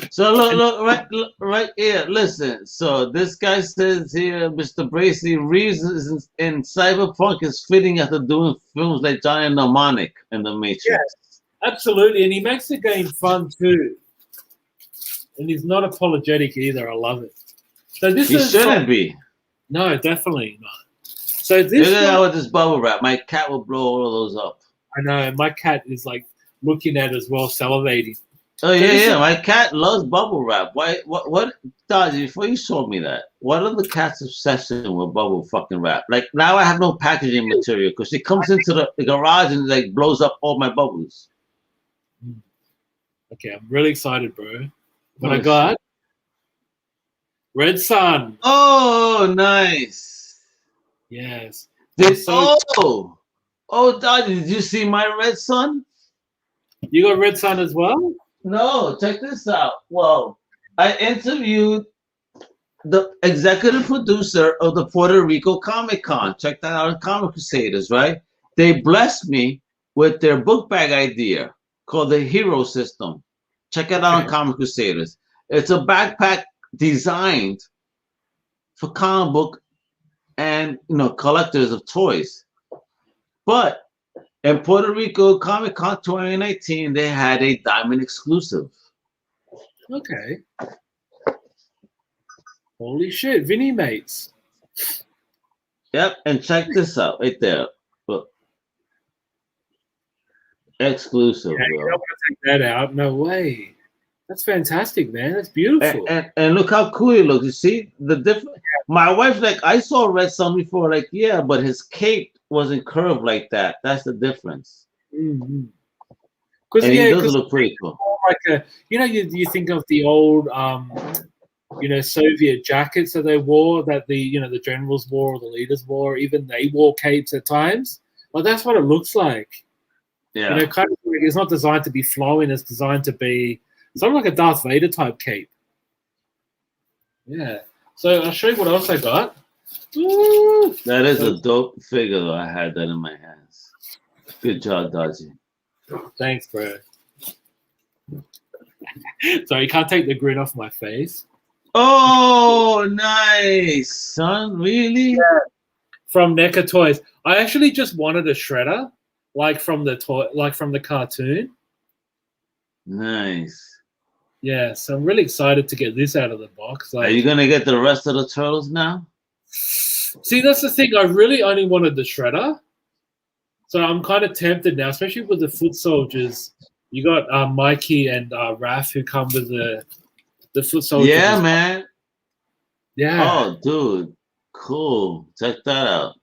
So look right here. Listen. So this guy says here, Mr. Bracey, reasons in Cyberpunk is fitting after doing films like Johnny Mnemonic and The Matrix. Yes, absolutely, and he makes the game fun too. And he's not apologetic either. I love it. So this shouldn't be. No, definitely not. So this look at that with this bubble wrap. My cat will blow all of those up. I know. My cat is like looking at it as well, salivating. Oh yeah. My cat loves bubble wrap. Why? What? Dodgy, before you showed me that, what are the cat's obsession with bubble fucking wrap? Like now, I have no packaging material because she comes into the garage and like blows up all my bubbles. Okay, I'm really excited, bro. What I got? Red Sun. Oh, nice. Yes. Oh, Dodgy, did you see my Red Sun? You got Red Sun as well? No, check this out. Well, I interviewed the executive producer of the Puerto Rico Comic Con. Check that out on Comic Crusaders, right? They blessed me with their book bag idea called the Hero System. Check it out on Comic Crusaders. It's a backpack designed for comic book and collectors of toys. But in Puerto Rico Comic Con 2019, they had a diamond exclusive. Okay. Holy shit, Vinny mates. Yep, and check this out right there. Look. Exclusive. Yeah, you don't want to take that out. No way. That's fantastic, man. That's beautiful. And look how cool it looks. You see the different. My wife's like, I saw Red Sun before. Like, yeah, but his cape wasn't curved like that. That's the difference. Because And he does look pretty cool. Like you think of the old Soviet jackets that they wore, that the generals wore or the leaders wore. Even they wore capes at times. Well, that's what it looks like. Yeah. Kind of like, it's not designed to be flowing. It's designed to be something like a Darth Vader type cape. Yeah. So I'll show you what else I got. Ooh. That is a dope figure, though. I had that in my hands. Good job, Dodgy. Thanks, bro. So you can't take the grin off my face. Oh, nice, son. Really? Yeah. From NECA Toys. I actually just wanted a shredder, like from the cartoon. Nice. Yeah, so I'm really excited to get this out of the box. Are you gonna get the rest of the turtles now? See, that's the thing. I really only wanted the shredder, so I'm kind of tempted now, especially with the foot soldiers. You got Mikey and Raph who come with the foot soldiers. Yeah, man. Yeah. Oh, dude, cool. Check that out.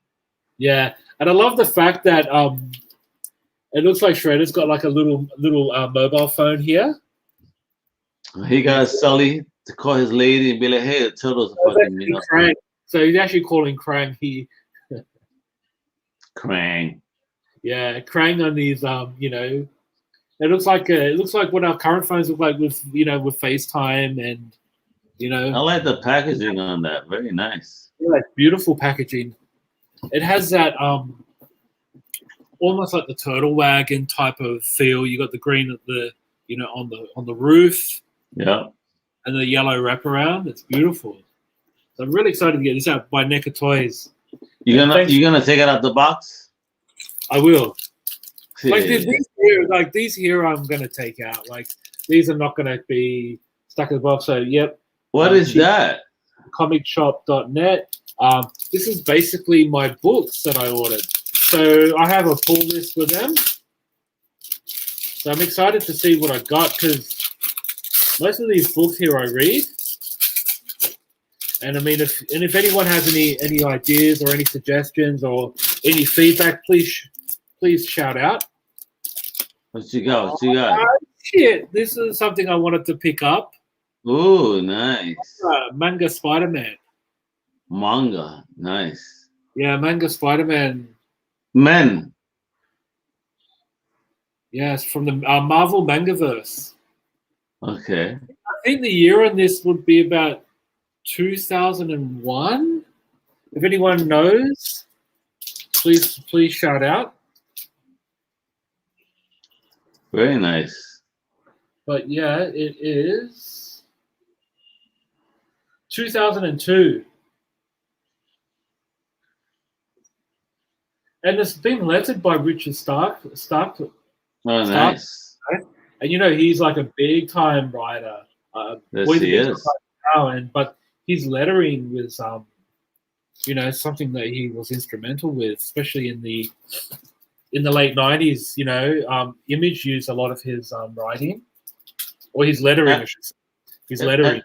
Yeah, and I love the fact that it looks like Shredder's got like a little mobile phone here. He got Sully to call his lady and be like, "Hey, the turtles are fucking me up." Krang. So he's actually calling Krang he. Krang. Yeah, Krang on these it looks like what our current phones look like with with FaceTime and I like the packaging on that. Very nice. Yeah, beautiful packaging. It has that almost like the turtle wagon type of feel. You got the green at the on the roof. Yeah. And the yellow wraparound. It's beautiful. So I'm really excited to get this out by NECA Toys. You gonna take it out the box? I will. Yeah. Like these here, I'm gonna take out. Like these are not gonna be stuck in the box. So yep. What is that? Comicshop.net. This is basically my books that I ordered. So I have a pull list with them. So I'm excited to see what I got because most of these books here I read. And I mean, if anyone has any ideas or any suggestions or any feedback, please shout out. What you got? What you got? Shit, this is something I wanted to pick up. Ooh, nice. Manga Spider-Man. Manga, nice. Yeah, Manga Spider-Man. Men. Yes, from the Marvel Mangaverse. Okay. I think the year on this would be about 2001. If anyone knows, please shout out. Very nice. But yeah, it is 2002. And it's been lettered by Richard Stark. Oh, nice. And he's like a big time writer. Yes, he is. But his lettering was, something that he was instrumental with, especially in the late 90s. Image used a lot of his writing, or his lettering. Lettering.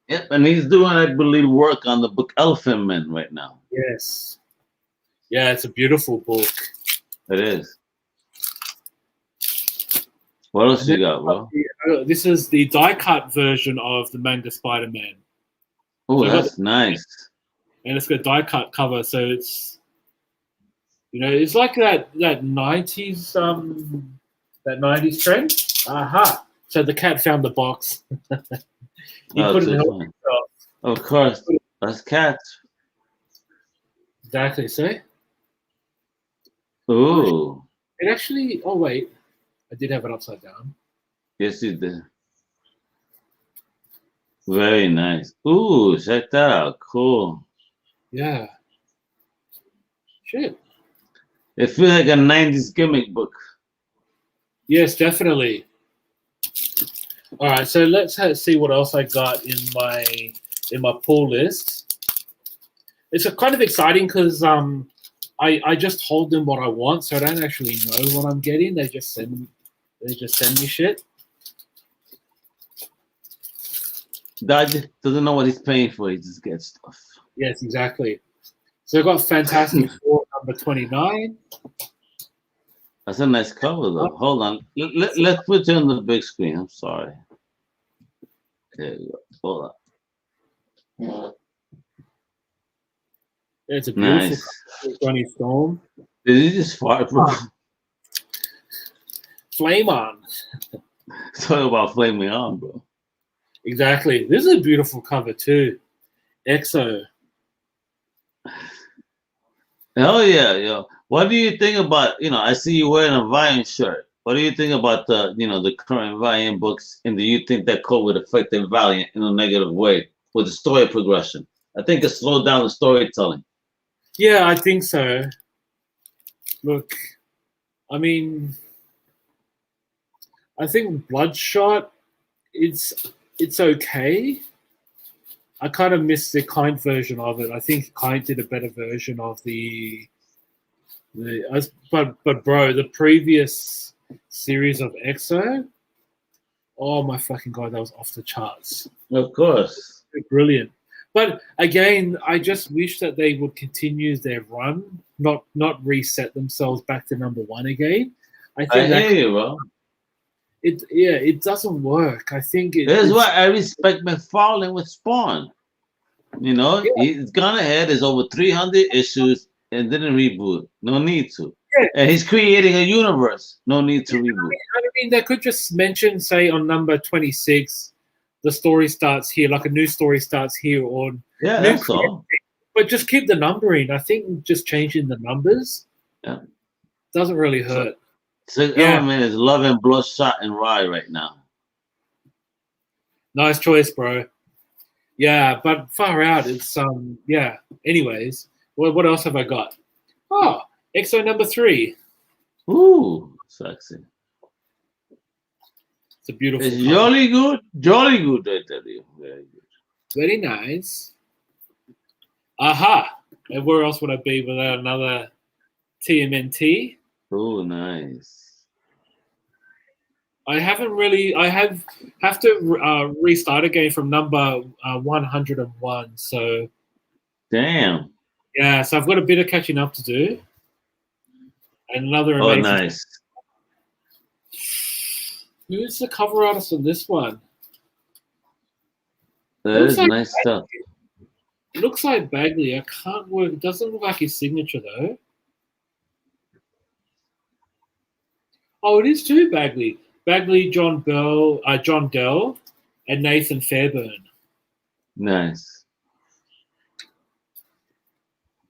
Yep, and he's doing, I believe, work on the book Elephant Men right now. Yes. Yeah, it's a beautiful book. It is. What else you got, bro? This is the die-cut version of the Manga Spider-Man. Oh, that's nice. And it's got a die-cut cover, so it's it's like that 90s that 90s trend. Aha! So the cat found the box. He couldn't help himself. Of course, that's cats. Exactly. See? Ooh. It actually. Oh wait, I did have it upside down. Yes, you did. Very nice. Ooh, check that out. Cool. Yeah. Shit. It feels like a 90s gimmick book. Yes, definitely. All right, so let's see what else I got in my pull list. It's kind of exciting because I just told them what I want, so I don't actually know what I'm getting. They just send me shit. Dodgy doesn't know what he's paying for. He just gets stuff. Yes, exactly. So I've got Fantastic Four number 29. That's a nice cover, though. Hold on. Let's put you on the big screen. I'm sorry. There you go. Hold on. It's a beautiful Nice. cover with Johnny Storm. Did you just fart, bro? Flame on. Talk about flaming on, bro. Exactly. This is a beautiful cover too. EXO. Hell yeah, yo. What do you think about, I see you wearing a Valiant shirt. What do you think about the current Valiant books, and do you think that code would affect the Valiant in a negative way with the story progression? I think it slowed down the storytelling. Yeah, I think so. Look, I mean, I think Bloodshot, it's okay. I kind of miss the Kind version of it. I think Kind did a better version of but bro, the previous series of EXO, oh my fucking god, that was off the charts. Of course. Brilliant. But again, I just wish that they would continue their run, not reset themselves back to number one again. I think I hear you, bro. it doesn't work. I think That's why I respect McFarlane with Spawn. He's gone ahead. There's over 300 issues and didn't reboot. No need to. Yeah. And he's creating a universe. No need to reboot. I mean, they could just mention, say, on number 26, the story starts here, like a new story starts here, or that's all. But just keep the numbering. I think just changing the numbers doesn't really hurt. Sixth Element is Love and Bloodshot and Rye right now. Nice choice, bro. Yeah, but far out. It's Anyways, what else have I got? Oh, EXO number 3. Ooh, sexy. It's a beautiful. It's jolly good, I tell you. Very good. Very nice. Aha! And where else would I be without another TMNT? Oh, nice. I haven't really. I have to restart again from number 101. So, damn. Yeah, so I've got a bit of catching up to do. And another amazing. Oh, nice. Who's the cover artist on this one? That is nice stuff. It looks like Bagley. I can't work. It doesn't look like his signature though. Oh, it is too Bagley. Bagley, John Dell, and Nathan Fairburn. Nice.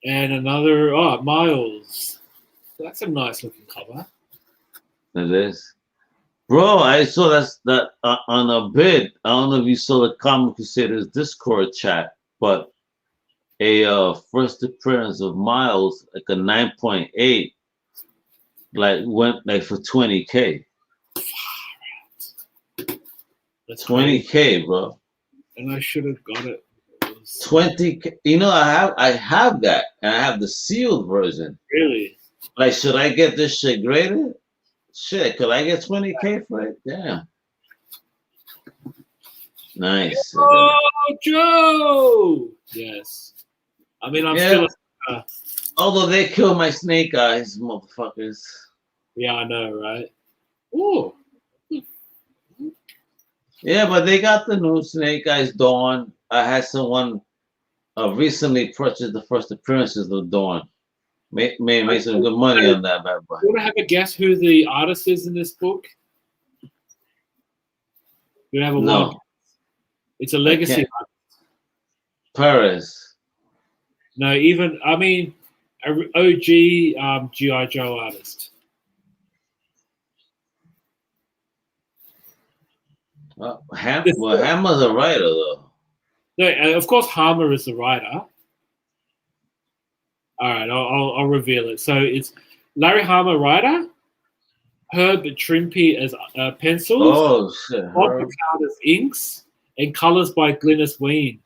And another, Miles. That's a nice looking cover. It is. Bro, I saw that on a bid. I don't know if you saw the Comic Crusaders Discord chat, but a first appearance of Miles, like a 9.8, went for 20K. That's 20K, bro. And I should have got it. 20K. I have that, and I have the sealed version. Really? Like, should I get this shit graded? Shit, could I get 20K for it? Damn. Nice. Oh, Joe! Yes. I mean, I'm still. Although they killed my Snake Eyes, motherfuckers. Yeah, I know, right? Ooh. Yeah, but they got the new Snake Eyes Dawn. I had someone recently purchased the first appearances of Dawn. Made some good money on that bad boy. You want to have a guess who the artist is in this book? You have a No. It's a legacy artist. Paris. No, OG G.I. Joe artist. Hammer's a writer, though. No, of course, Hammer is the writer. All right, I'll reveal it. So it's Larry Hammer, writer, Herb Trimpe as pencils, oh shit, Bob McCloud as inks, and colors by Glynis Wein.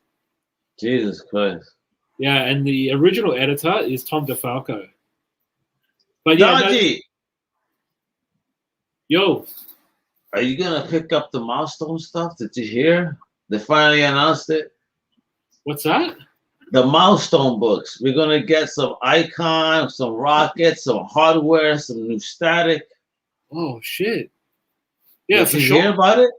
Jesus Christ. Yeah, and the original editor is Tom DeFalco. But yeah, Dodgy! Yo. Are you gonna pick up the milestone stuff? Did you hear? They finally announced it. What's that? the milestone books. We're gonna get some icons, some rockets, some hardware, some new static. Oh shit! Yeah, Did for you sure. hear about it?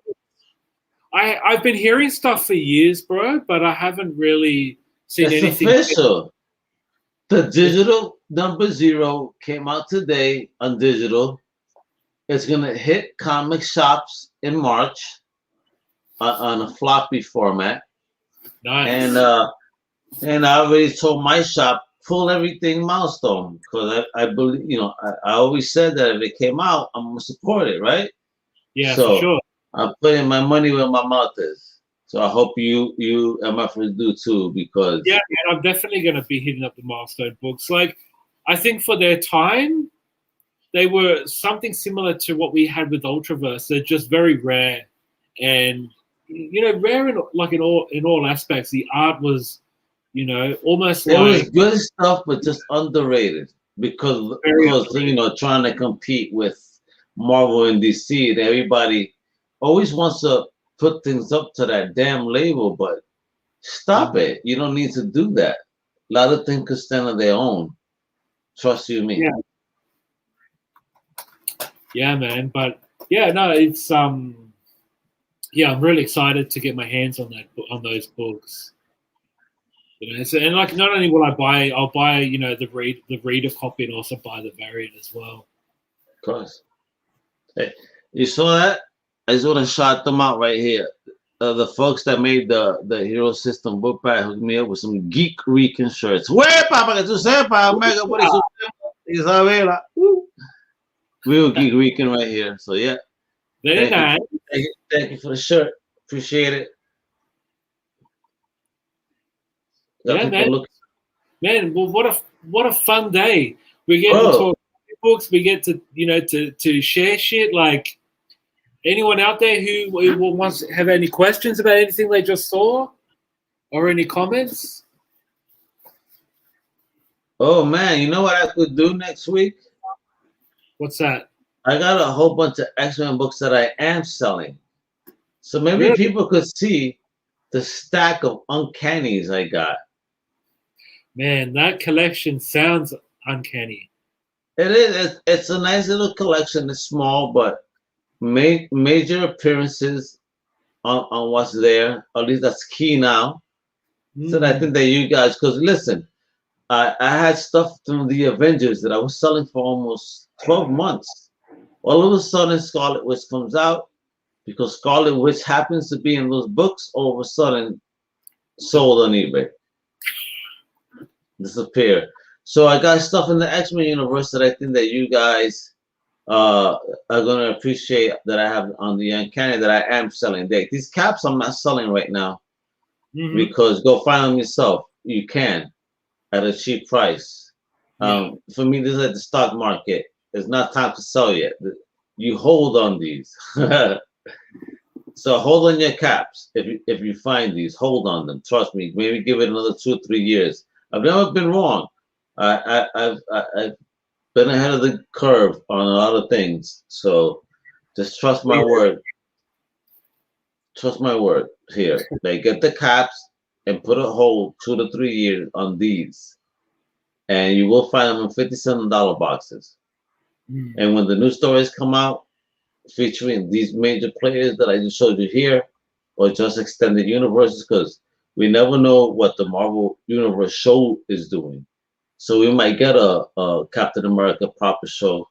I've been hearing stuff for years, bro, but I haven't really seen It's anything. official. The digital number 0 came out today on digital. It's gonna hit comic shops in March on a floppy format, Nice. and I already told my shop pull everything milestone because I believe I always said that if it came out, I'm gonna support it, right? Yeah, for So sure. I'm putting my money where my mouth is. So I hope you and my friends do too, because Yeah, man, I'm definitely going to be hitting up the milestone books. Like, I think for their time, they were something similar to what we had with Ultraverse. They're just very rare, and rare in all aspects. The art was, almost it was like good stuff, but just underrated very because underrated. trying to compete with Marvel and DC, and everybody always wants to put things up to that damn label, but stop it. You don't need to do that. A lot of things could stand on their own. Trust you me. Yeah, yeah, man. But yeah, no, it's yeah, I'm really excited to get my hands on those books. So, and like, not only will I'll buy, the reader copy, and also buy the variant as well. Of course. Hey, you saw that? I just want to shout them out right here. The folks that made the Hero System book pack hooked me up with some Geek Recon shirts. Wepa, para que tú sepas, Omega, por eso Isabela. Real Geek Recon right here. So yeah, Very thank you, nice. thank you for the shirt. Appreciate it. Got Yeah, people man. looking. Man, well, what a fun day. We get to Bro, talk books. We get to to share shit. Like, anyone out there who wants to have any questions about anything they just saw, or any comments? oh man, you know what I could do next week? What's that? I got a whole bunch of X-Men books that I am selling. So maybe Really? people could see the stack of uncannies I got. Man, that collection sounds uncanny. It is. It's a nice little collection. It's small, but major appearances on what's there. At least that's key now. So I think that you guys, because listen, I had stuff from the Avengers that I was selling for almost 12 months. All of a sudden, Scarlet Witch comes out because Scarlet Witch happens to be in those books. All of a sudden, sold on eBay, disappear. So I got stuff in the X-Men universe that I think that you guys are gonna appreciate that I have on the Uncanny that I am selling. These caps I'm not selling right now because go find them yourself. You can at a cheap price. For me, this is at the stock market. It's not time to sell yet. You hold on these. So hold on your caps. If you find these, hold on them. Trust me. Maybe give it another 2 or 3 years. I've never been wrong. I've been ahead of the curve on a lot of things. So just trust my word. Trust my word here. They get the caps and put a hold 2 to 3 years on these, and you will find them in $57 boxes. And when the new stories come out, featuring these major players that I just showed you here, or just extended universes, because we never know what the Marvel Universe show is doing. So we might get a Captain America proper show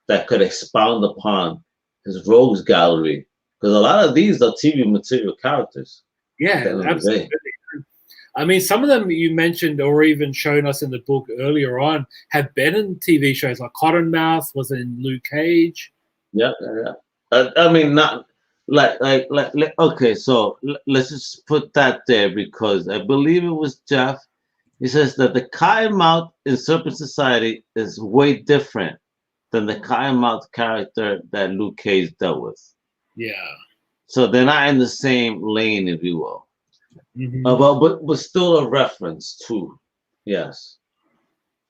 that could expound upon his rogues gallery, because a lot of these are TV material characters. Yeah, absolutely. I mean, some of them you mentioned or even shown us in the book earlier on have been in TV shows, like Cottonmouth was in Luke Cage. Yeah. I mean, not like okay. So let's just put that there because I believe it was Jeff. He says that the Cottonmouth in Serpent Society is way different than the Cottonmouth character that Luke Cage dealt with. Yeah. So they're not in the same lane, if you will. But still a reference too. Yes,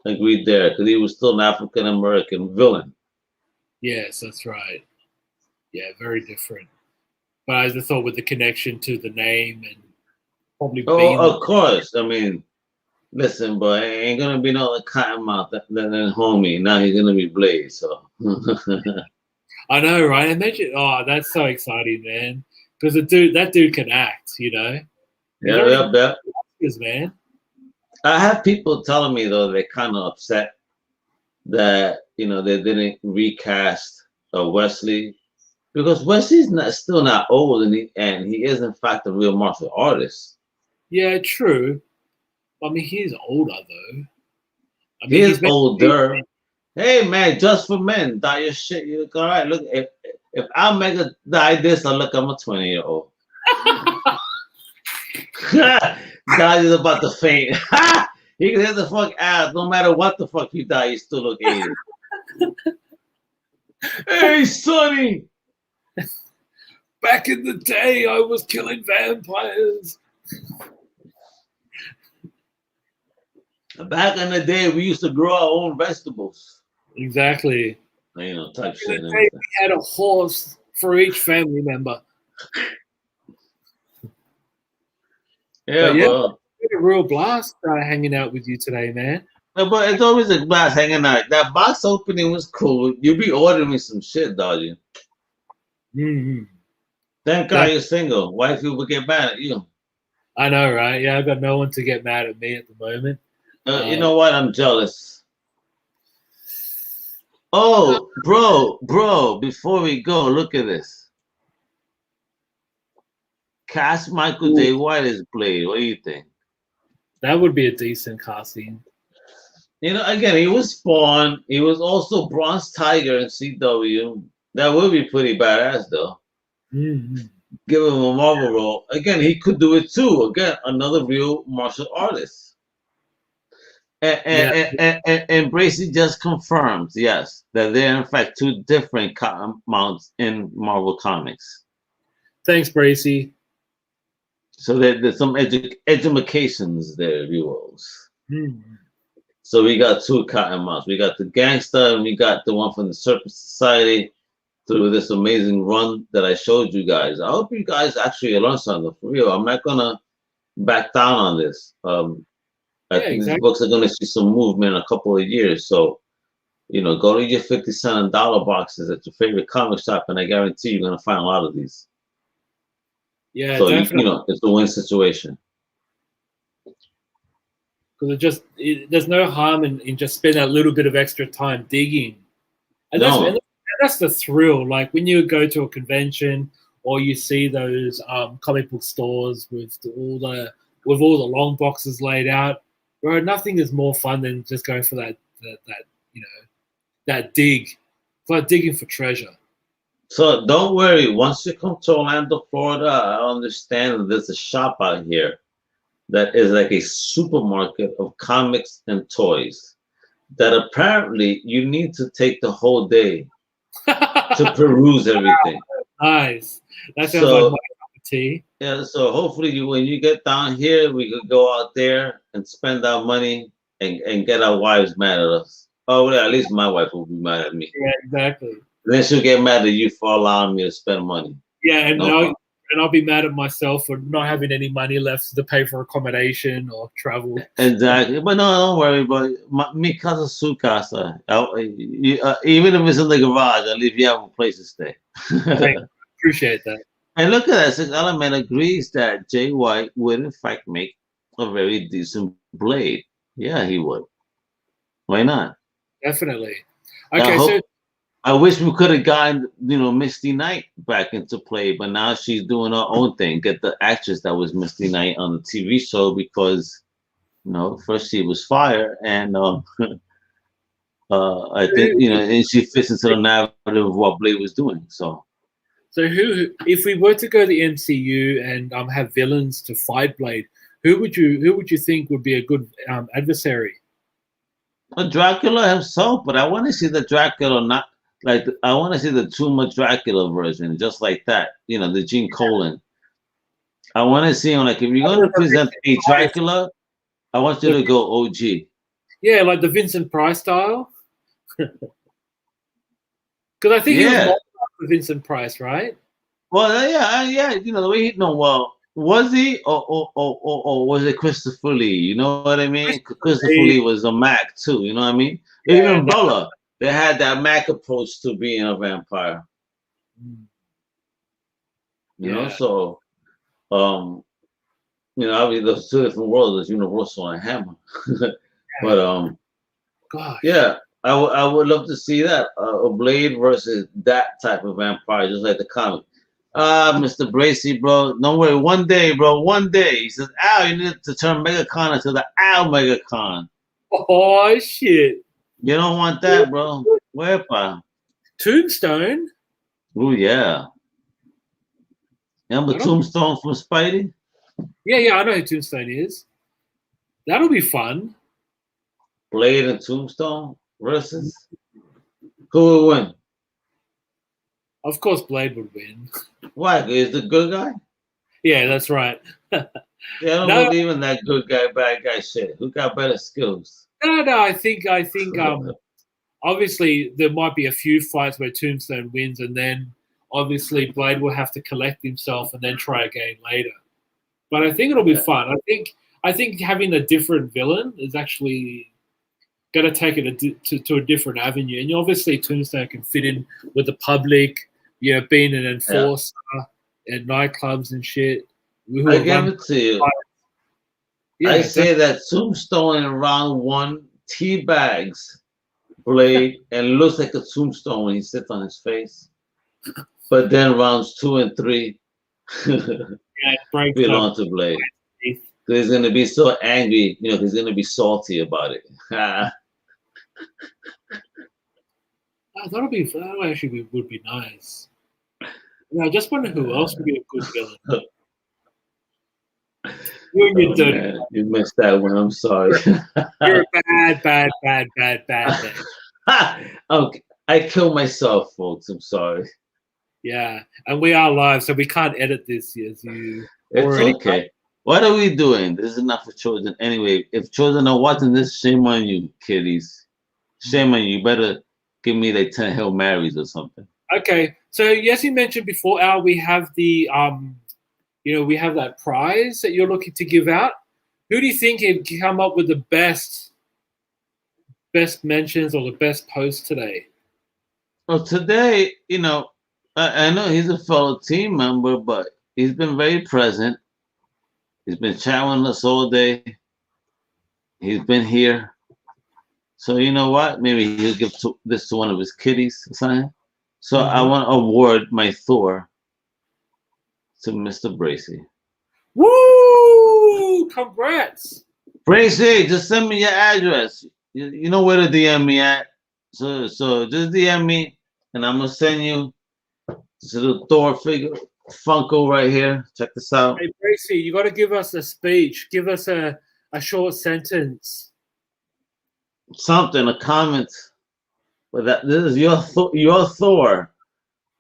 agreed there because he was still an African American villain. Yes, that's right. Yeah, very different. But I just thought with the connection to the name and probably of course. I mean, Listen, boy, ain't gonna be no other Cottonmouth than homie. Now he's gonna be Blade. So I know, right? Imagine, oh, that's so exciting, man. Because that dude can act, you know. He's yeah, already yeah, yeah. Oscars, man. I have people telling me though they're kind of upset that they didn't recast Wesley because Wesley's still not old and he is in fact a real martial artist. Yeah, true. I mean, he's older though. I He mean, he's is meant to be. older. Hey man, just for men, dye your shit. You look all right. Look, if I make a dye this, I look, I'm a 20-year-old. Dodge is about to faint. He can hit the fuck out. No matter what the fuck you die, you still look 80. Hey, Sonny. Back in the day, I was killing vampires. Back in the day, we used to grow our own vegetables. Exactly. Type shit. We had a horse for each family member. Yeah, bro. It's a real blast hanging out with you today, man. Yeah, but it's always a blast hanging out. That box opening was cool. You be ordering me some shit, Dodgy. Mm-hmm. Thank God you're single. White people get mad at you. I know, right? Yeah, I've got no one to get mad at me at the moment. You know what? I'm jealous. Oh, bro, before we go, look at this. Cast Michael J. White as Blade. What do you think? That would be a decent casting. Again, he was Spawn. He was also Bronze Tiger in CW. That would be pretty badass, though. Mm-hmm. Give him a Marvel role. Again, he could do it too. Again, another real martial artist. And Bracy just confirms, yes, that they're in fact two different Cottonmouths in Marvel Comics. Thanks, Bracy. So there's some educations there, viewers. Mm-hmm. So we got two Cottonmouths. We got the gangster and we got the one from the Serpent Society through this amazing run that I showed you guys. I hope you guys actually learned something for real. I'm not gonna back down on this. I think these books are gonna see some movement in a couple of years. So, go to your 50-cent and dollar boxes at your favorite comic shop, and I guarantee you're gonna find a lot of these. Yeah, so definitely. It's a win situation. Because there's no harm in just spending a little bit of extra time digging, and that's the thrill. Like when you go to a convention or you see those comic book stores with all the long boxes laid out, bro. Nothing is more fun than just going for that dig. It's like digging for treasure. So don't worry. Once you come to Orlando, Florida, I understand that there's a shop out here that is like a supermarket of comics and toys that apparently you need to take the whole day to peruse everything. Nice. That sounds like my cup of tea. Yeah, so hopefully when you get down here, we could go out there and spend our money and get our wives mad at us. Oh, well, at least my wife will be mad at me. Yeah, exactly. Then she'll get mad at you for allowing me to spend money. Yeah, and I'll be mad at myself for not having any money left to pay for accommodation or travel. Exactly. But no, don't worry, but mi casa su casa. Even if it's in the garage, at least you have a place to stay. Appreciate that. And look at that. Six Element agrees that Jay White would, in fact, make a very decent Blade. Yeah, he would. Why not? Definitely. Okay, I wish we could have gotten, Misty Knight back into play, but now she's doing her own thing. Get the actress that was Misty Knight on the TV show because, first she was fire, and I think and she fits into the narrative of what Blade was doing. So who, if we were to go to the MCU and have villains to fight Blade, who would you think would be a good adversary? Dracula himself, but I want to see the Dracula not. I want to see the Tuma Dracula version, just like that. The Gene Colan. I want to see him if you're going to present a Dracula, I want you to go OG. Yeah, like the Vincent Price style. Because I think he was more Vincent Price, right? Well, yeah. The way Was he or was it Christopher Lee? You know what I mean? Christopher Lee. Lee was a Mac too. You know what I mean? Yeah, Even Bella, they had that Mac approach to being a vampire. You know, so obviously those two different worlds, there's Universal and Hammer. But gosh, yeah, I would love to see that a Blade versus that type of vampire, just like the comic. Mr. Bracy, bro, don't worry. One day, bro, one day. He says, Al, you need to turn MegaCon into the Al MegaCon. oh shit! You don't want that, bro. Wepa. Tombstone. Oh yeah. Remember Tombstone from Spidey? Yeah, I know who Tombstone is. That'll be fun. Blade and Tombstone versus who will win? Of course, Blade would win. Why? Is the good guy? Yeah, that's right. Yeah, I don't believe in that good guy, bad guy shit. Who got better skills? No. I think. Obviously, there might be a few fights where Tombstone wins, and then obviously Blade will have to collect himself and then try again later. But I think it'll be fun. I think having a different villain is actually going to take it to a different avenue. And obviously, Tombstone can fit in with the public. Being an enforcer at nightclubs and shit. I give it to you. Yeah, I say that Tombstone in round 1 teabags Blade and looks like a tombstone when he sits on his face. But then rounds 2 and 3 belong to Blade. He's going to be so angry, he's going to be salty about it. That actually would be nice. I just wonder who else would be a good villain. You missed that one. I'm sorry. You're a bad. Okay. I killed myself, folks. I'm sorry. Yeah, and we are live, so we can't edit this as you. It's okay. What are we doing? This is not for children. Anyway, if children are watching this, shame on you, kiddies. Shame on you. You better give me like 10 Hail Marys or something. Okay. So, yes, you mentioned before, Al, we have the, we have that prize that you're looking to give out. Who do you think can come up with the best mentions or the best post today? Well, today, I know he's a fellow team member, but he's been very present. He's been chatting with us all day. He's been here. So you know what? Maybe he'll give this to one of his kiddies or something. So I want to award my Thor to Mr. Bracy. Woo! Congrats! Bracy, just send me your address. You know where to DM me at. So just DM me, and I'm gonna send you to the Thor figure Funko right here. Check this out. Hey Bracy, you got to give us a speech. Give us a short sentence. Something, a comment. But this is your Thor.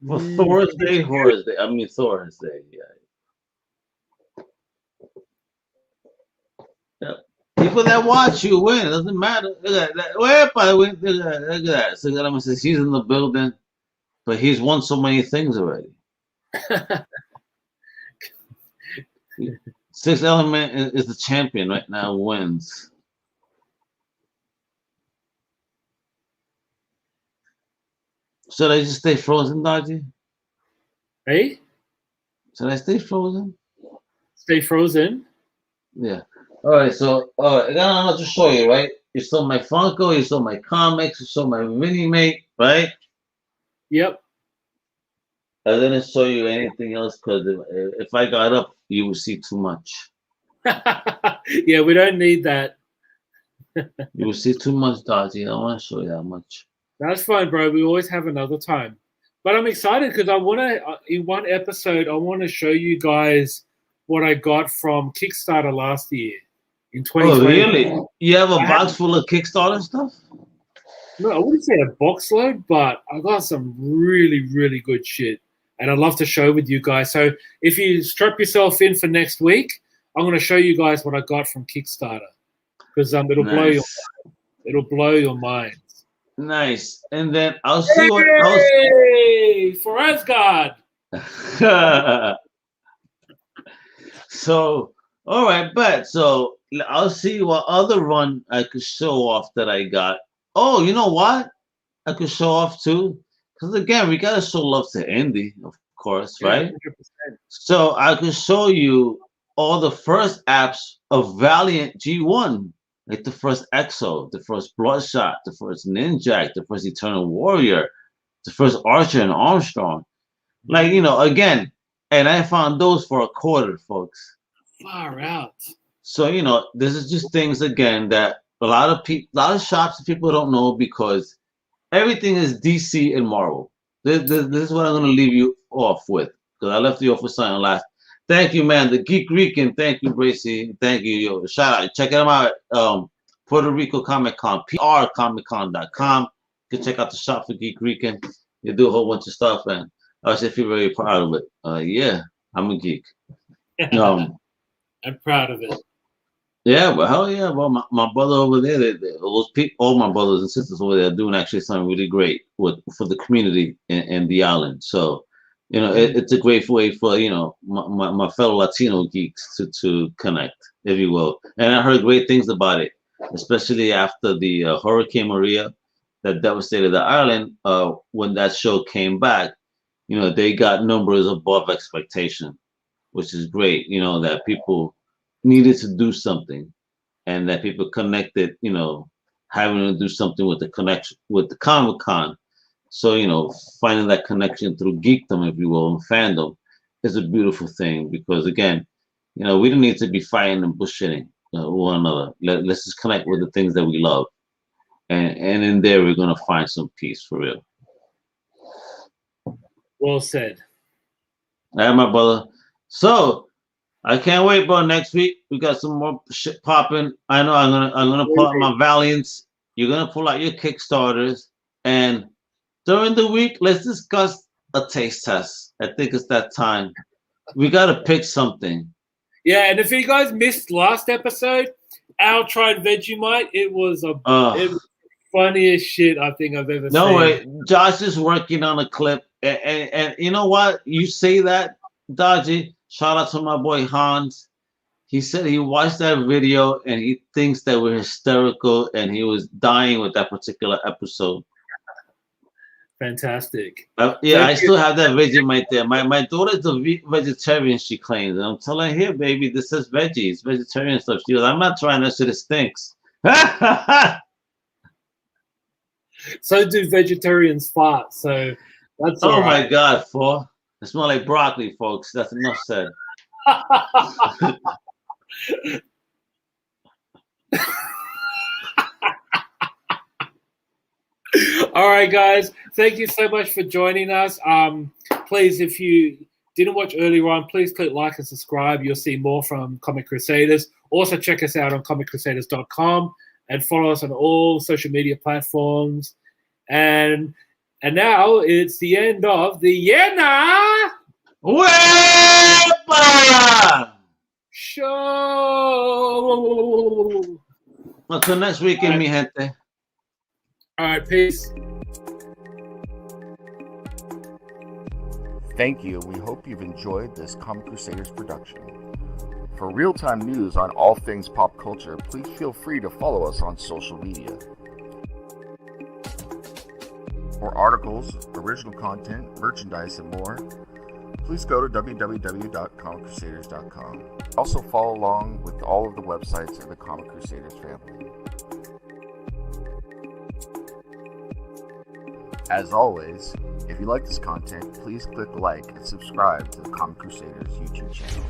For Thor's Day. Yeah. People that watch you win. It doesn't matter. Look at that. Look at that. So Gallman says he's in the building, but he's won so many things already. Sixth Element is the champion right now, wins. Should I just stay frozen, Dodgy? Hey? Should I stay frozen? Stay frozen? Yeah. All right, so I got enough to show you, right? You saw my Funko, you saw my comics, you saw my mini-mate, right? Yep. I didn't show you anything else because if I got up, you would see too much. Yeah, we don't need that. You will see too much, Dodgy. I don't want to show you that much. That's fine, bro. We always have another time. But I'm excited because I want to, in one episode, I want to show you guys what I got from Kickstarter last year in 2020. Oh, really? You have a box full of Kickstarter stuff? No, I wouldn't say a box load, but I got some really, really good shit. And I'd love to show with you guys. So if you strap yourself in for next week, I'm going to show you guys what I got from Kickstarter. Because it'll blow your mind. Nice. And then I'll see what else. For Asgard. So, all right, but so I'll see what other run I could show off that I got. Oh, you know what? I could show off too. Because again, we gotta show love to Indy, of course, Yeah, right? 100%. So I could show you all the first apps of Valiant G1, like the first Exo, the first Bloodshot, the first Ninjak, the first Eternal Warrior, the first Archer and Armstrong. Like, again, and I found those for a quarter, folks. Far out. So, this is just things again that a lot of people, a lot of shops people don't know because everything is DC and Marvel. This is what I'm gonna leave you off with because I left you off with something last. Thank you, man. The Geek Rican. Thank you, Bracy. Thank you, yo. Shout out. Check them out. Puerto Rico Comic Con, prcomiccon.com. You can check out the shop for Geek Rican. You do a whole bunch of stuff, and I should feel very proud of it. Yeah, I'm a geek. I'm proud of it. Yeah, but hell yeah, well, my brother over there, those people, all my brothers and sisters over there are doing actually something really great for the community and the island. So, it's a great way for my fellow Latino geeks to connect, if you will. And I heard great things about it, especially after the Hurricane Maria that devastated the island. When that show came back, they got numbers above expectation, which is great. That people needed to do something and that people connected, having to do something with the connection with the Comic Con. So, finding that connection through geekdom, if you will, and fandom is a beautiful thing because again, we don't need to be fighting and bullshitting one another. Let's just connect with the things that we love. And in there we're gonna find some peace for real. Well said. All right, my brother. So I can't wait, bro. Next week we got some more shit popping. I know I'm gonna pull out my Valiants. You're gonna pull out your Kickstarters, and during the week, let's discuss a taste test. I think it's that time. We gotta pick something. Yeah, and if you guys missed last episode, Al tried Vegemite. It was it was funniest shit I think I've ever seen. No way, Josh is working on a clip, and you know what? You say that, Dodgy. Shout out to my boy Hans. He said he watched that video and he thinks that we're hysterical and he was dying with that particular episode. Fantastic. Yeah, I still have that Vegemite there. My daughter's a vegetarian, she claims. And I'm telling her, here, baby, this is veggies, vegetarian stuff. She goes, I'm not trying that shit, it stinks. So do vegetarians fart, so that's all right. My God, fool. It smells like broccoli, folks. That's enough said. All right, guys. Thank you so much for joining us. Please, if you didn't watch earlier on, please click like and subscribe. You'll see more from Comic Crusaders. Also, check us out on comiccrusaders.com and follow us on all social media platforms. And now it's the end of the Yena Wepa show. Until next weekend, mi gente. All right, peace. Thank you. We hope you've enjoyed this Comic Crusaders production. For real-time news on all things pop culture, please feel free to follow us on social media. For articles, original content, merchandise, and more, please go to www.comiccrusaders.com. Also follow along with all of the websites of the Comic Crusaders family. As always, if you like this content, please click like and subscribe to the Comic Crusaders YouTube channel.